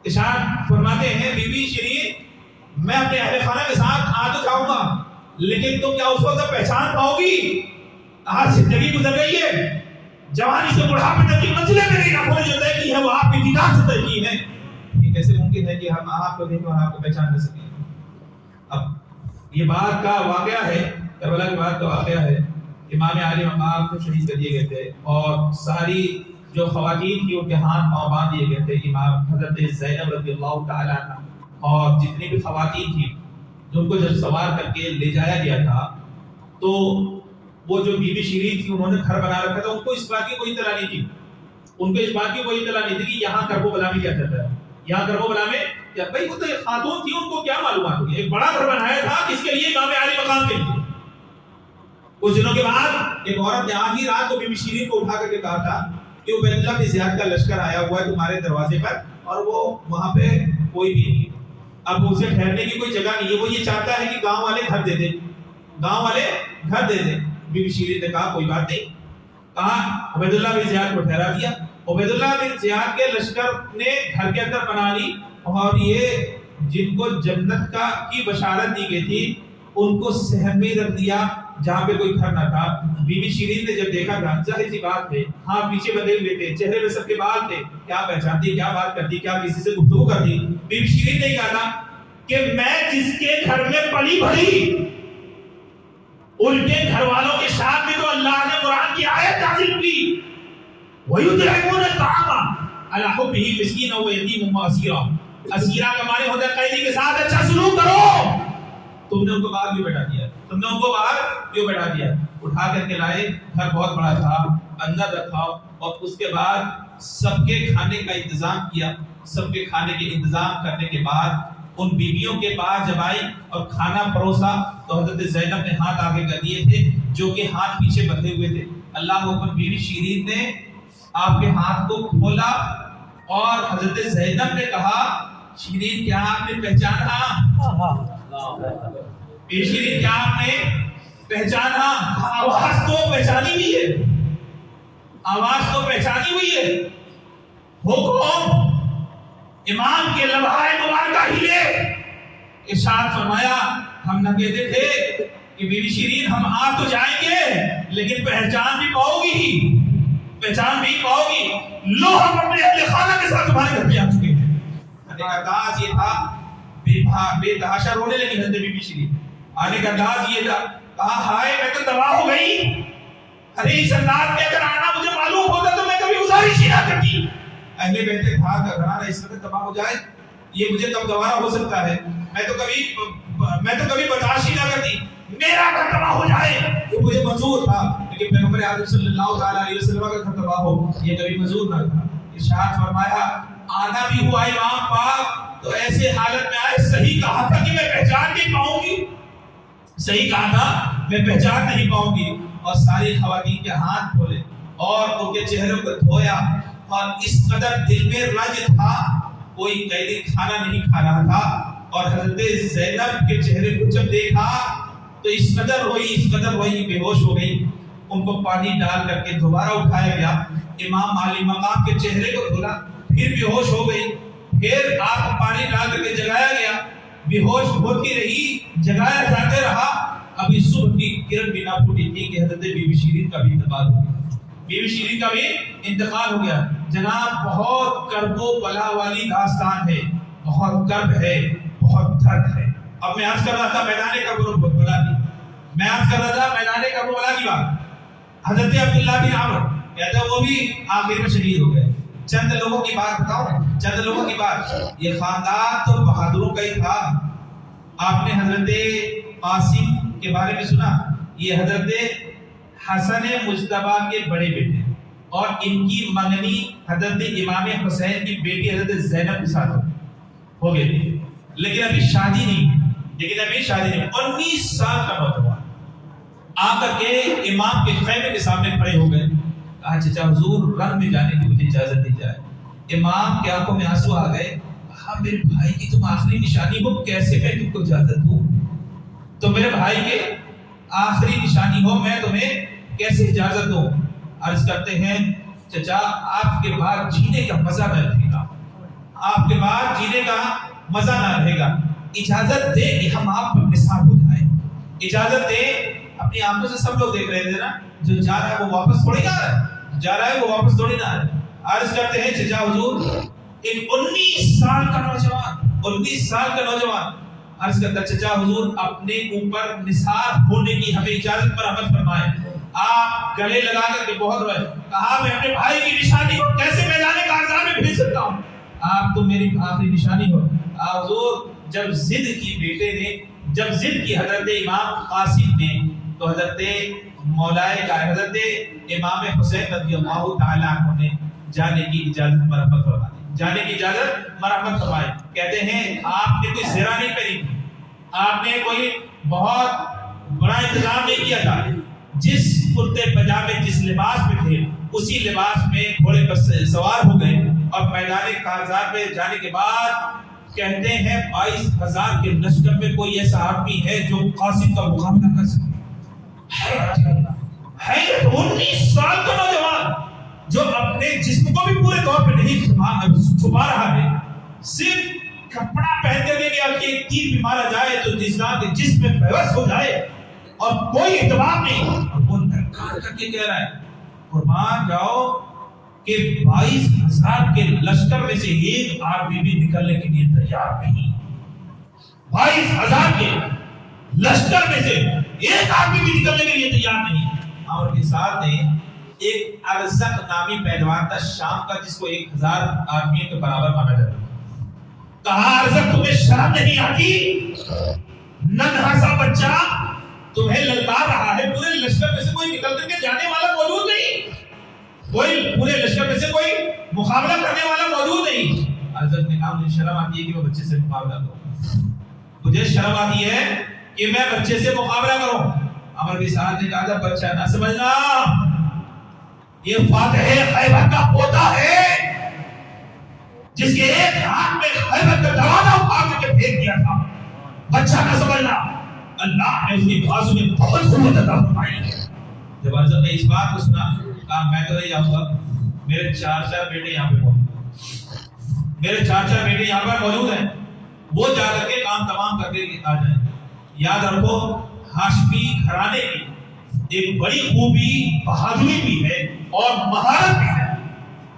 ارشاد فرماتے ہیں بی بی شیرین میں اپنے اہل خانہ کے ساتھ آ تو جاؤں گا لیکن تم کیا اس وقت پہچان پاؤ گی؟ آج زندگی گزر گئی ہے، جوانی سے بڑھاپے تک کی منزلیں میری آنکھوں نے جو طے کی ہے وہ آپ کی دیدار سے طے کی ہے. یہ کیسے ممکن ہے کہ ہم آپ کو دیکھ اور آپ کو پہچان نہ سکیں؟ اب یہ بات کا واقعہ ہے، کربلا کی بات کا واقعہ ہے. امام علی مقام کو شہید کر دیے گئے تھے اور ساری جو خواتین تھی ان کے ہاتھ پاؤں باندھ دیے گئے تھے. امام حضرت زینب رضی اللہ تعالی عنہ اور جتنی بھی خواتین تھیں ان کو جب سوار کر کے لے جایا گیا تھا تو وہ جو بی بی شیرین تھی انہوں نے گھر بنا رکھا تھا. ان کو اس بات کی کوئی اطلاع نہیں تھی، ان کو اس بات کی کوئی اطلاع نہیں تھی کہ یہاں کربلا میں کیا چلتا ہے. یہاں کربلا میں کیا بھائی وہ تو خاتون تھی، ان کو کیا معلومات ہوگی؟ ایک بڑا گھر بنایا تھا کس کے لیے؟ امام علی مقام کے لیے. کچھ دنوں کے بعد ایک عورت نے آدھی رات کو بی بی شیرین کو اٹھا کر کے کہا تھا کہ عبید اللہ بن زیاد کا لشکر آیا ہوا ہے تمہارے دروازے پر اور وہ وہاں پہ کوئی بھی نہیں. اب اسے ٹھہرنے کی کوئی جگہ نہیں ہے، وہ یہ چاہتا ہے کہ گاؤں والے گھر دے دیں، گاؤں والے گھر دے دیں. بی بی شیرین نے کہا کوئی بات نہیں. کہا عبید اللہ بن زیاد کو ٹھہرا دیا. عبید اللہ بن زیاد کے لشکر نے گھر کے اندر بنا لی اور یہ جن کو جنت کی بشارت دی گئی تھی ان کو صحن میں رکھ دیا جہاں پہ کوئی گھر نہ تھا. بی بی شیرین نے جب دیکھا تھا ظاہر سی بات ہے ہاتھ پیچھے بندھے ہوئے تھے، چہرے میں سب کے بال تھے، کیا پہچانتی، کیا بات کرتی، کیا کسی سے گفتگو کرتی. بی بی شیرین نے کہا تھا کہ میں جس کے گھر میں پلی بڑھی ان کے گھر والوں کے ساتھ میں تو اللہ نے قرآن کی آیت نازل کی وَيُطْعِمُونَ الطَّعَامَ عَلَىٰ حُبِّهِ مِسْكِينًا وَيَتِيمًا وَأَسِيرًا. اسیرہ کا معنی ہوتا ہے قیدی کے ساتھ اچھا سلوک کرو. تم نے ان کو باہر کیوں بیٹھا دیا؟ تم نے ان کو باہر کیوں بیٹھا دیا؟ اٹھا کر کے لائے، گھر بہت بڑا تھا، اندر رکھا اور اس کے بعد سب کے کھانے کا انتظام کیا. سب کے کھانے کے انتظام کرنے کے بعد ان بیویوں کے پاس جب آئی اور کھانا پروسا تو حضرت زینب نے ہاتھ آگے کر دیے تھے جو کہ ہاتھ پیچھے بندھے ہوئے تھے. اللہ اکبر. بی بی شیرین نے آپ کے ہاتھ کو کھولا اور حضرت زینب نے کہا شیرین کیا آپ نے پہچانا؟ بی بی شیرین کیا آپ نے پہچانا؟ آواز تو پہچانی ہوئی ہے، آواز تو پہچانی ہوئی ہے. حکم امام کے لمحہ مبارکہ ہلے. ارشاد فرمایا ہم نہ کہتے تھے کہ بی بی شیرین ہم آ تو جائیں گے لیکن پہچان بھی پاؤ گی، پہچان بھی پاؤ گی. لو ہم اپنے اہل خانہ کے ساتھ تمہارے گھر پہ آ چکے ہیں. آنے کا انداز یہ تھا، بے تحاشا رونے لگی حضرت بی بی شیرین. آنے کا انداز یہ تھا، کہا ہائے میں تو تباہ ہو گئی. ارے اس انداز میں اگر آنا مجھے معلوم ہوتا تو میں کبھی گزارش ہی نہ کرتی. اہل بیت تھا کہ گھرانا اس طرح تباہ ہو جائے یہ مجھے کب گوارا ہو سکتا ہے؟ میں تو کبھی برداشت ہی نہ کرتی. میرا گھر تباہ ہو جائے یہ مجھے منظور تھا لیکن پیغمبر اعظم صلی اللہ علیہ وسلم کا گھر تباہ ہو یہ کبھی منظور نہ تھا. ارشاد فرمایا آنا بھی ہوا امام پاک تو ایسے حالت میں آئے. صحیح کہا تھا کہ میں پہچان نہیں پاؤں گی، صحیح کہا تھا میں پہچان نہیں پاؤں گی. اور ساری خواتین کے ہاتھ کھولے اور ان کے چہروں کو دھویا اور اس قدر دل میں رنج تھا کوئی قیدی کھانا نہیں کھا رہا تھا. اور حضرت زینب کے چہرے کو جب دیکھا تو اس قدر روئی بے ہوش ہو گئی. ان کو پانی ڈال کر کے دوبارہ اٹھایا گیا. امام علی مقام کے چہرے کو دھولا، پھر بے ہوش ہو گئی. پھر آپ کو پانی ڈال کر کے جگایا گیا، بے ہوش ہوتی رہی، جگایا جاتے رہا. ابھی صبح کی کرن بھی نہ پھوٹی تھی کہ حضرت بی بی شیرین کا بھی انتقال ہو گیا. بی بی شیرین کا بھی انتقال ہو گیا. جناب بہت کرب و بلا والی داستان ہے، بہت کرب ہے، بہت درد ہے. اب میں عرض کر رہا تھا میدان کربلا کی، میں عرض کر رہا تھا میدان کربلا کی بات. حضرت عبداللہ بن عمرو کہتا ہے وہ بھی آخر میں شہید ہو گئے. چند لوگوں کی بات بتاؤں، چند لوگوں کی بات. یہ خاندان تو بہادروں کا ہی تھا. آپ نے حضرت قاسم کے بارے میں سنا، یہ حضرت حسن مجتبیٰ کے بڑے بیٹے اور ان کی منگنی حضرت امام حسین کی بیٹی حضرت زینب کے ساتھ ہو گئے تھے. لیکن ابھی شادی نہیں، 19 سال کا نوجوان آ کر کے امام کے خیمے کے سامنے کھڑے ہو گئے کہا چچا حضور رن میں جانے کی مجھے اجازت دی جائے. امام کی آنکھوں میں آنسو آ گئے. کہا میرے بھائی کی تم آخری نشانی ہو, کیسے میں تم کو اجازت دوں؟ تو میرے بھائی کے آخری نشانی ہو, میں تمہیں کیسے اجازت دوں؟ عرض کرتے ہیں چچا آپ کے بعد جینے کا مزہ نہ رہے گا, آپ کے بعد جینے کا مزہ نہ رہے گا, اجازت دے کہ ہم آپ پر نثار ہو جائیں, اجازت دے. اپنی آنکھوں سے سب لوگ دیکھ رہے تھے نا, جو جا رہا ہے وہ واپس تھوڑی نہ آ رہا ہے, جا رہا ہے وہ واپس تھوڑی نہ آ رہا ہے. عرض کرتے ہیں چچا حضور ایک 19 سال کا نوجوان عرض کرتا ہے چچا حضور اپنے اوپر نثار ہونے کی ہمیں اجازت پر عمل فرمائے. آپ گلے لگا کر کے بہت روئے. کہا میں اپنے بھائی کی نشانی کو کیسے میدان کارزار میں بھیج سکتا ہوں, آپ تو میری آخری نشانی ہو. حضور جب ضد کی بیٹے نے, جب ضد کی حضرت امام قاسم نے, تو حضرت مولائے کا حضرت امام حسین رضی اللہ تعالی عنہ نے جانے کی اجازت مرحمت فرما دی, جانے کی اجازت مرحمت فرمائے. کہتے ہیں آپ نے کوئی زرہ نہیں پہنی تھی, آپ نے کوئی بہت بڑا انتظام نہیں کیا تھا, جس کرتے پجامے جس لباس میں تھے اسی لباس میں گھوڑے پر سوار ہو گئے اور میدان کارزار میں جانے کے بعد کہتے ہیں 22,000 کے لشکر میں کوئی ایسا آدمی ہے جو قاسم کا مقابلہ کر سکے؟ ہے 19 سال کا نوجوان جو اپنے جسم کو بھی پورے طور پہ نہیں چھپا رہا ہے, صرف کپڑا پہن کر گیا کہ ایک تیر بھی مارا جائے تو انسان کے جسم میں بےبس ہو جائے اور کوئی اعتبار نہیں, اور وہ نرکار کر کے کہہ رہا ہے قربان جاؤ کہ 22,000 کے لشکر میں سے ایک آدمی بھی نکلنے کے لیے تیار نہیں. 22,000 کے لشکر میں سے ایک آدمی بھی نکلنے کے لیے تیار نہیں. اور کے ساتھ نے ایک ارزق نامی پہلوان تھا شام کا, جس کو 1,000 آدمیوں کے برابر مانا جاتا. کہا ارزق تمہیں شرم نہیں آتی؟ ننھا سا بچہ تمہیں للکار رہا ہے, پورے لشکر میں سے کوئی نکل کر کے جانے والا موجود نہیں, کوئی پورے لشکر میں سے کوئی مقابلہ کرنے والا موجود نہیں. حضرت نے کہا مجھے شرم آتی ہے کہ میں بچے سے مقابلہ کروں, مجھے شرم آتی ہے کہ میں بچے سے مقابلہ کروں. عمر بن سعد نے کہا تھا بچہ نہ سمجھنا, یہ فاتح خیبر کا پوتا ہے جس کے ایک ہاتھ میں خیبر کا دروازہ اٹھا کے پھینک دیا تھا. بچہ نہ سمجھنا, اللہ نے اس کی بازو میں بہت قوت عطا فرمائی ہے. جب حضرت نے اس بات کو سنا کہا میں تو نہیں جاؤں گا, میرے 4 بیٹے یہاں پہ موجود ہیں, میرے 4 بیٹے یہاں پر موجود ہیں, وہ جا کر کے کام تمام کر کے آ جائیں. یاد رکھو ہاشمی گھرانے کی ایک بڑی خوبی بہادری بھی ہے اور مہارت بھی ہے.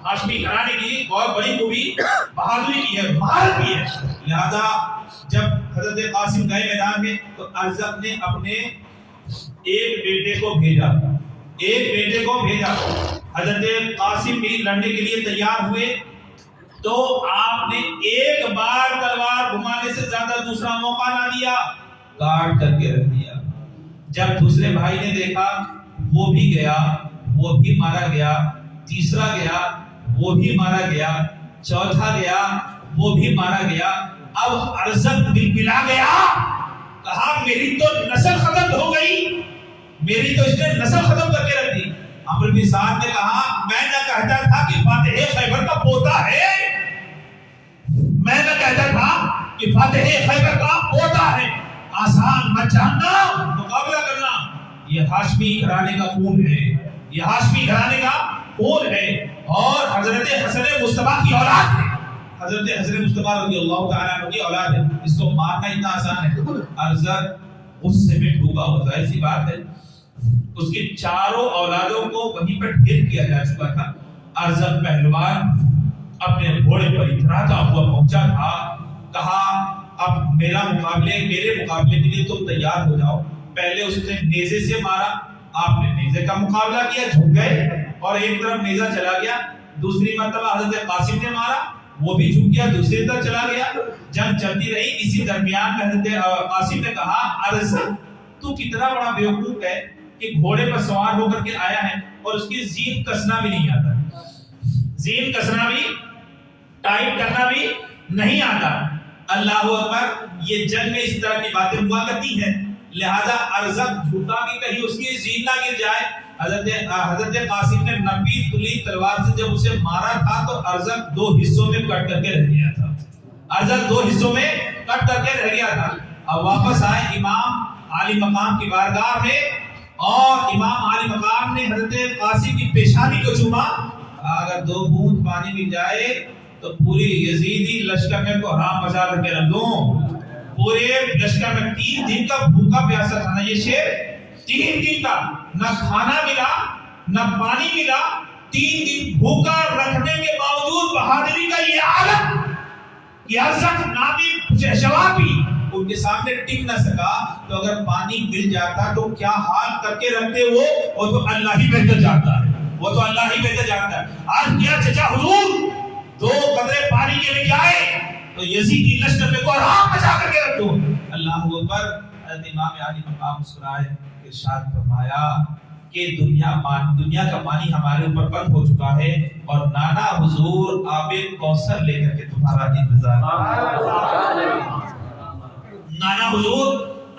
ہاشمی گھرانے کی بہت بڑی خوبی بہادری بھی ہے, مہارت بھی ہے. لہذا جب حضرت قاسم گئے میدان میں تو ارزق نے اپنے ایک بیٹے کو بھیجا, حضرت قاسم بھی لڑنے کے لیے تیار ہوئے تو آپ نے ایک بار تلوار گھمانے سے زیادہ دوسرا موقع نہ دیا, کاٹ کر کے رکھ دیا. جب دوسرے بھائی نے دیکھا وہ بھی گیا, وہ بھی مارا گیا, تیسرا گیا وہ بھی مارا گیا, چوتھا گیا وہ بھی مارا گیا. اب ارزق بلبلا گیا, کہا میری تو نسل ختم ہو گئی, میری تو اس نے نسل ختم کر کے رکھ دی. عمر بن سعد نے کہا میں نہ کہتا تھا کہ فاتح خیبر کا پوتا ہے, میں نہ کہتا تھا کہ فاتح خیبر کا پوتا ہے, آسان مت جاننا مقابلہ کرنا. یہ ہاشمی گھرانے کا خون ہے, یہ ہاشمی گھرانے کا خون ہے اور حضرت حسن مصطفیٰ کی اولاد ہے, حضرت حسن مصطفیٰ رضی اللہ تعالیٰ عنہ کی اولاد ہے. اس کو مارنا اتنا آسان ہے. ارزق غصے میں ڈوبا ہوا, ظاہر سی بات ہے, اس کی 4 اولادوں کو وہیں پر ڈھیر کیا جا چکا تھا. ارزق پہلوان اپنے گھوڑے پر اتراتا ہوا پہنچا تھا, کہا اب میرے مقابلے کے لیے تم تیار ہو جاؤ. پہلے اس نے نیزے سے مارا, آپ نے نیزے کا مقابلہ کیا, جھک گئے اور ایک طرف نیزہ چلا گیا. دوسری مرتبہ حضرت قاسم نے مارا, وہ بھی جھک گیا, دوسری طرف چلا گیا. جنگ چلتی رہی. اسی درمیان حضرت قاسم نے کہا ارزق تو کتنا بڑا بیوقوف ہے کہ گھوڑے پر سوار ہو کر کے آیا ہے اور اس کی زین کسنا بھی نہیں آتا, زین کسنا بھی, ٹائٹ کرنا بھی نہیں آتا. اللہ اکبر. یہ جنگ میں اس طرح کی باتیں ہوا کرتی ہیں, لہذا ارزق جھوٹا کہ کہیں اس کی زین نہ گر جائے, حضرت قاسم نے نبی تلی تلوار سے جب اسے مارا تھا تو ارزق 2 حصوں میں کٹ کر کے رہ گیا تھا. ارزق 2 حصوں میں کٹ کر کے رہ گیا تھا. اب واپس آئے امام عالی مقام کی بارگاہ میں اور امام عالی مقام نے حضرت قاسم کی پیشانی کو چوما. اگر 2 بوند پانی مل جائے تو پوری یزیدی لشکر میں کو حرام مچا کر کے رکھ دوں. پورے لشکر میں 3 دن کا بھوکا پیاسا تھا نا یہ شیر. 3 دن کا نہ کھانا ملا نہ پانی ملا. 3 دن بھوکا رکھنے کے باوجود بہادری کا یہ عالم یہ ارزق نامی شوابی ان کے سامنے ٹک نہ سکا. تو اگر پانی مل جاتا تو کیا حال کر کے رکھتے وہ تو اللہ ہی بہتر جانتا ہے. وہ تو اللہ ہی بہتر جانتا ہے. آج کیا چچا حضور 2 قطرے پانی کے لیے آئے تو یزیدی لشکر میں کو آرام بچا کر کے رکھ دو. اللہ اکبر. حضرت امام عالی مقام مسکرائے ارشاد فرمایا کہ دنیا کا پانی ہمارے اوپر بند ہو چکا ہے اور نانا حضور آب کوثر لے کر کے تمہارا انتظار. نانا حضور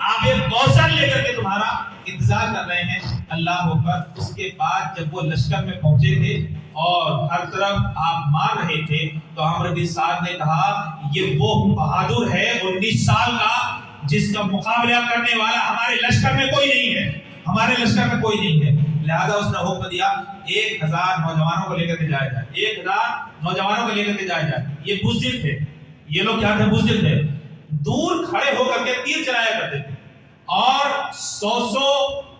آب کوثر لے کر کے تمہارا انتظار کر رہے ہیں. اللہ اکبر. اس کے بعد جب وہ لشکر میں پہنچے تھے اور ہر طرف آپ مار رہے تھے تو عمرو بن سعد نے کہا یہ وہ بہادر ہے 19 سال کا جس کا مقابلہ کرنے والا ہمارے لشکر میں کوئی نہیں ہے. ہمارے لشکر میں کوئی نہیں ہے. لہذا اس نے حکم دیا 1000 نوجوانوں کو لے کر کے جایا جائے. 1000 نوجوانوں کو لے کر کے جایا جائے. یہ بزدل تھے. یہ لوگ کیا تھے؟ بزدل تھے. دور کھڑے ہو کر کے تیر چلایا کرتے تھے اور 100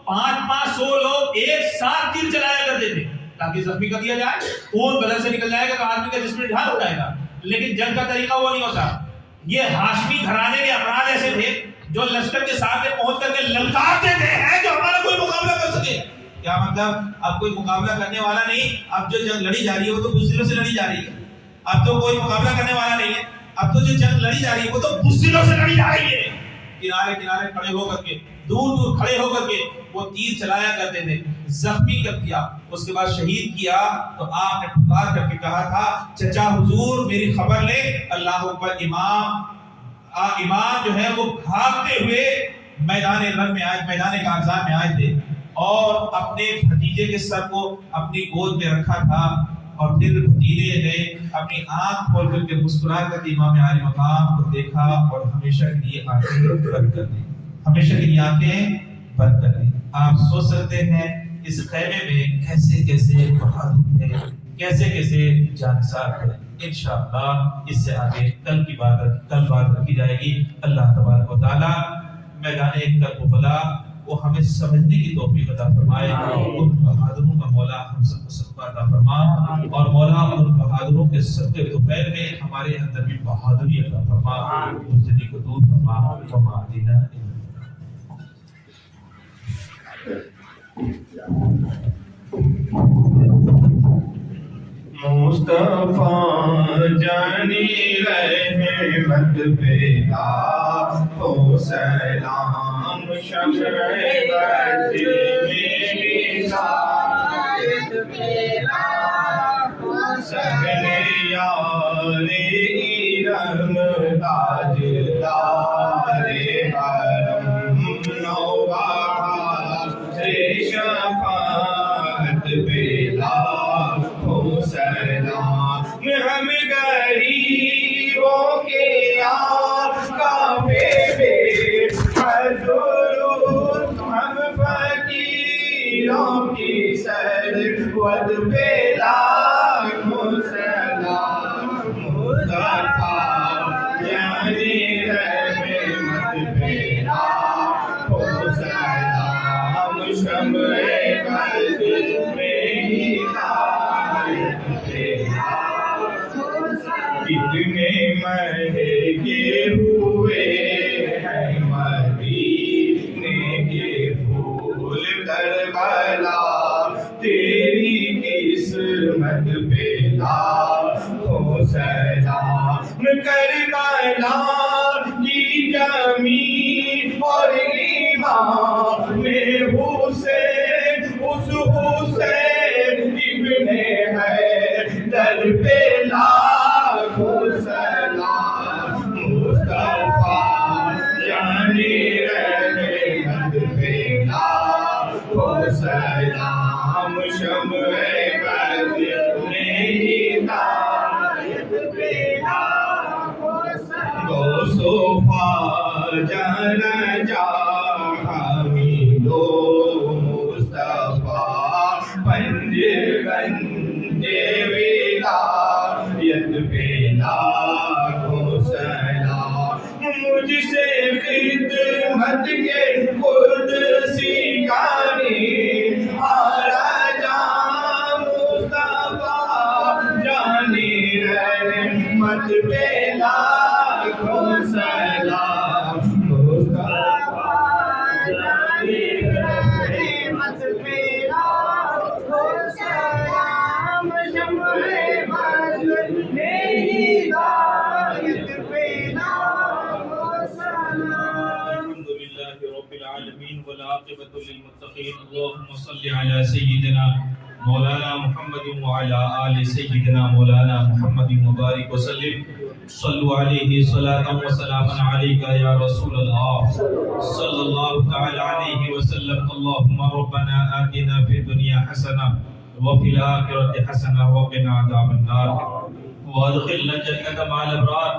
500 لوگ ایک ساتھ تیر چلایا کرتے تھے تاکہ زخمی کر دیا جائے. خون بدن سے نکل جائے گا تو آدمی کا جسم ڈھال ہو جائے گا. لیکن جنگ کا طریقہ وہ نہیں ہوتا. یہ ہاشمی گھرانے کے افراد ایسے تھے جو لشکر کے سامنے پہنچ کر کے للکارتے تھے ہیں جو ہمارا کوئی مقابلہ کر سکے. کیا مطلب؟ اب کوئی مقابلہ کرنے والا نہیں. اب جو جنگ لڑی جا رہی ہے وہ تو بزدلوں سے لڑی جا رہی ہے. اب تو کوئی مقابلہ کرنے والا نہیں ہے. اب تو جو جنگ لڑی جا رہی ہے وہ تو بزدلوں سے لڑی جا رہی ہے. کنارے کنارے کھڑے ہو کر کے دور دور کھڑے ہو کر کے وہ تیر چلایا کرتے تھے. زخمی کر دیا اس کے بعد شہید کیا تو آپ نے پکار کر کے کہا تھا چچا حضور میری خبر لے. اللہ اکبر. امام جو ہے وہ بھاگتے ہوئے میدان رن میں آئے, میدان کاغذات میں آئے تھے اور اپنے بھتیجے کے سر کو اپنی گود میں رکھا تھا اور پھر بھتیجے نے اپنی آنکھ کھول کر کے مسکرا کر کے امام عالی مقام کو دیکھا اور ہمیشہ کے لیے آنکھیں بند کر دی. ہمیشہ کے لیے آنکھیں بند کر دی. آپ سوچ سکتے ہیں اس خیمے میں کیسے کیسے بہادر تھے, کیسے کیسے جانسار تھے. انشاءاللہ اس سے آگے کل بات رکھی جائے گی. اللہ تبارک و تعالی میدان کربلا وہ ہمیں سمجھنے کی توفیق عطا فرمائے. ان بہادروں کا مولا ہم سب کو صدقہ عطا فرما اور مولا ان بہادروں کے صدقے طفیل میں ہمارے اندر بھی بہادری عطا فرما. بزدلی کو دور فرما. وما علینا مصطفیٰ جانی رحمت پیدا ہو سلام شمع بدر میری ذات پیدا ہو سگلے یار ایرم تاجدار حرم نوبہار شفاعت پیدا ہو سلام. ہم غریبوں کے آقا پہ درود, ہم فقیروں کی سرود پہ لاکھوں سلام. مصطفیٰ یعنی رحمت پیدا ہو سلام شمع بدر میں کتنے مہنگے ہوئے ہیں مدینے کے پھول کربلا, تیری قسمت پہ لاکھوں سلام. کربلا کی زمین اور ایمان میں حسین, اس حسین ابن حیدر پہ لاکھوں سلام. مصطفیٰ یعنی رحمت پہ لاکھوں سلام. شمع بد نے ہدایت پہ لاکھوں صوفا جن جا حمیدو مصطفیٰ پنج گنجے ولایت پہ لاکھوں سلام مجھ سے خدمت کے قدسی کاری آرا جان مصطفیٰ جانی رحمت پہ لاکھوں سلام مصطفیٰ جانی رحمت پہ لاکھوں سلام شمع بد نے ہدایت پہ لاکھوں سلام الحمد لله رب العالمين والعاقبة للمتقين اللهم صل على سيدنا مولانا محمد وعلى آل سيدنا مولانا محمد مبارك وسلم صلوا عليه صلاة وسلاما عليك يا رسول الله صلى الله تعالى عليه وسلم اللهم ربنا آتنا في الدنيا حسنة وفي الآخرة حسنة وقنا عذاب النار وادخلنا الجنة مع الأبرار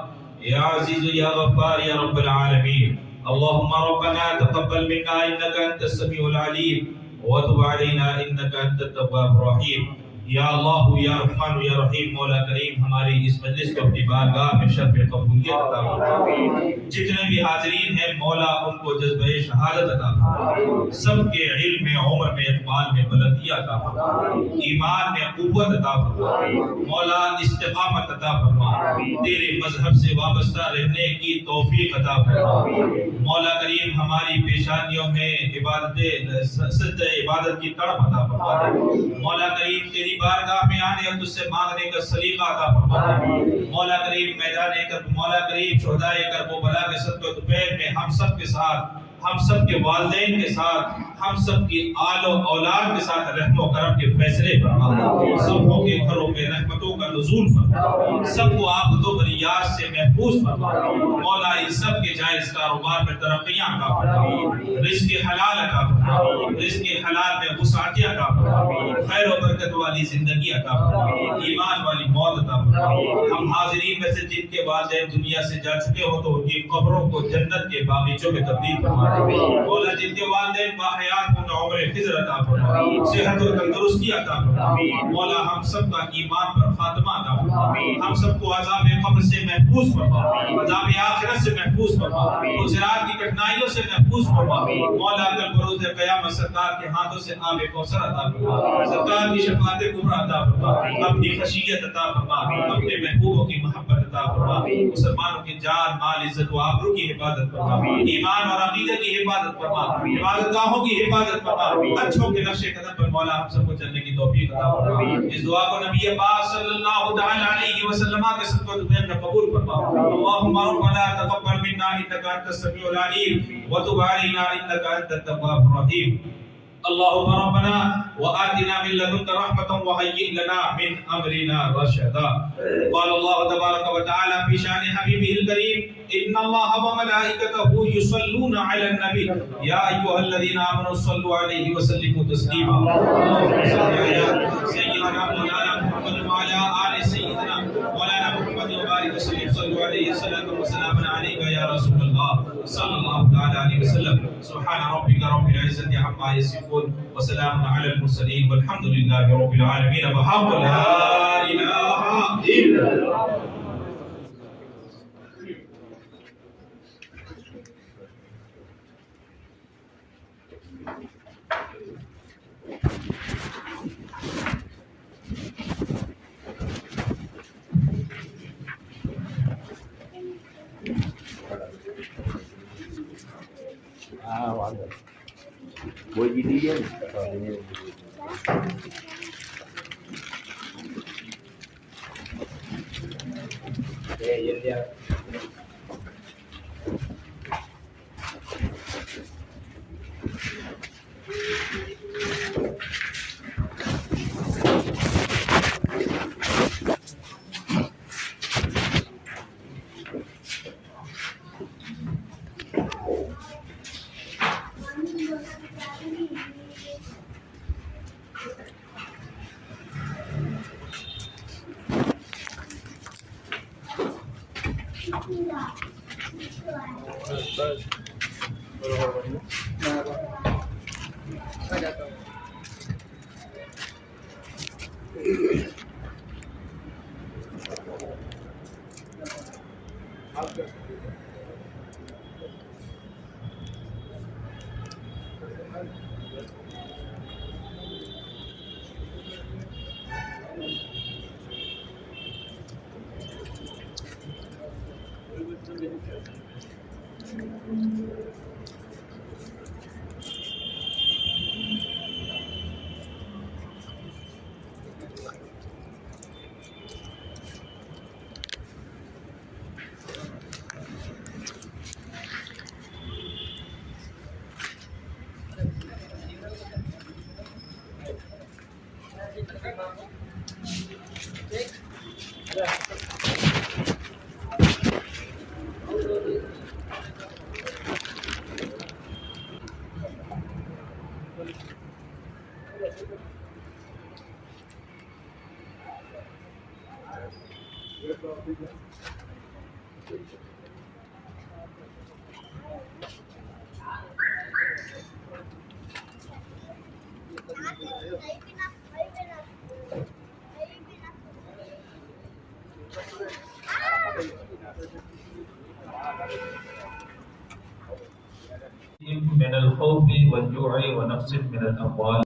يا عزيز يا غفار يا رب العالمين اللهم ربنا تقبل منا انك انت السميع العليم وتب علينا انك انت التواب الرحيم یا اللہ یا رحمان یا رحیم مولا کریم ہماری اس مجلس کو اپنی بارگاہ میں شرف قبولیت عطا فرما جتنے بھی حاضرین ہیں مولا ان کو جذبہ شہادت عطا فرما سب کے علم میں عمر میں اقبال میں بلندی عطا فرما ایمان میں قوت عطا فرما مولا استقامت عطا فرما تیرے مذہب سے وابستہ رہنے کی توفیق عطا فرما مولا کریم ہماری پیشانیوں میں سجدہ عبادت کی تڑپ عطا فرما مولا کریم تیری بارگاہ میں آنے اور تجھ سے مانگنے کا سلیقہ عطا فرما مولا کریم میدان مولا کریم شہدائے کرب و بلا کے صدقہ دوپہر میں ہم سب کے ساتھ ہم سب کے والدین کے ساتھ ہم سب کی آل و اولاد کے ساتھ رحم و کرم کے فیصلے فرما سبوں کے گھروں میں رحمتوں کا نزول فرما سب کو آفت و بلیات سے محفوظ فرما مولا ان سب کے جائز کاروبار میں ترقیاں عطا فرما رزق حلال عطا فرما رزق حلال میں وسعت عطا فرما خیر و برکت والی زندگی عطا فرما ایمان والی موت عطا فرما ہم حاضرین میں سے جن کے والدین دنیا سے جا چکے ہو تو ان کی قبروں کو جنت کے باغیچوں میں تبدیل فرما مولا جن کے والدین باحیات کو عمر خضر عطا فرما صحت و تندرستی عطا فرما مولا ہم سب کا ایمان پر خاتمہ عطا فرما ہم سب کو عذاب قبر سے محفوظ فرما عذاب آخرت سے محفوظ فرما صراط کی کٹھنائیوں سے محفوظ فرما مولا کل بروز قیامت سرکار کے ہاتھوں سے آب کوثر عطا فرما سرکار کی شفاعت کبریٰ عطا فرما اپنی خشیت عطا فرما اپنے محبوبوں کی محبت عطا فرما مسلمانوں کی جان مال عزت و آبرو کی حفاظت فرما ایمان اور عقیدہ کی حفاظت فرما عبادت گاہوں کی حفاظت فرما اچھوں کے نقش قدم پر مولا ہم سب کو چلنے کی توفیق عطا فرما اس دعا کو نبی پاک صلی اللہ تعالی علیہ وسلم کے صدقہ دوپہر میں قبول فرما اللهم ربنا تقبل منا انك انت السميع العليم وتب علينا انك انت التواب الرحيم اللهم ربنا وآتنا من لدنك رحمة وهيئ لنا من أمرنا رشدا قال الله تبارك وتعالى في شأن حبيبه الكريم إن الله وملائكته يصلون على النبي يا أيها الذين آمنوا صلوا عليه وسلموا تسليما اللهم صل على سيدنا مولانا محمد وعلى آل سيدنا مولانا محمد وبارك وسلم صلوا عليه الصلاة والسلام عليك يا رسول الله صلى الله تعالى عليه وسلم سبحان ربك رب العزة عما يصفون وسلام على المرسلين والحمد لله رب العالمين بحق لا إله إلا الله Boleh jadi kan? Dia. من الخوف والجوع ونقص من الأموال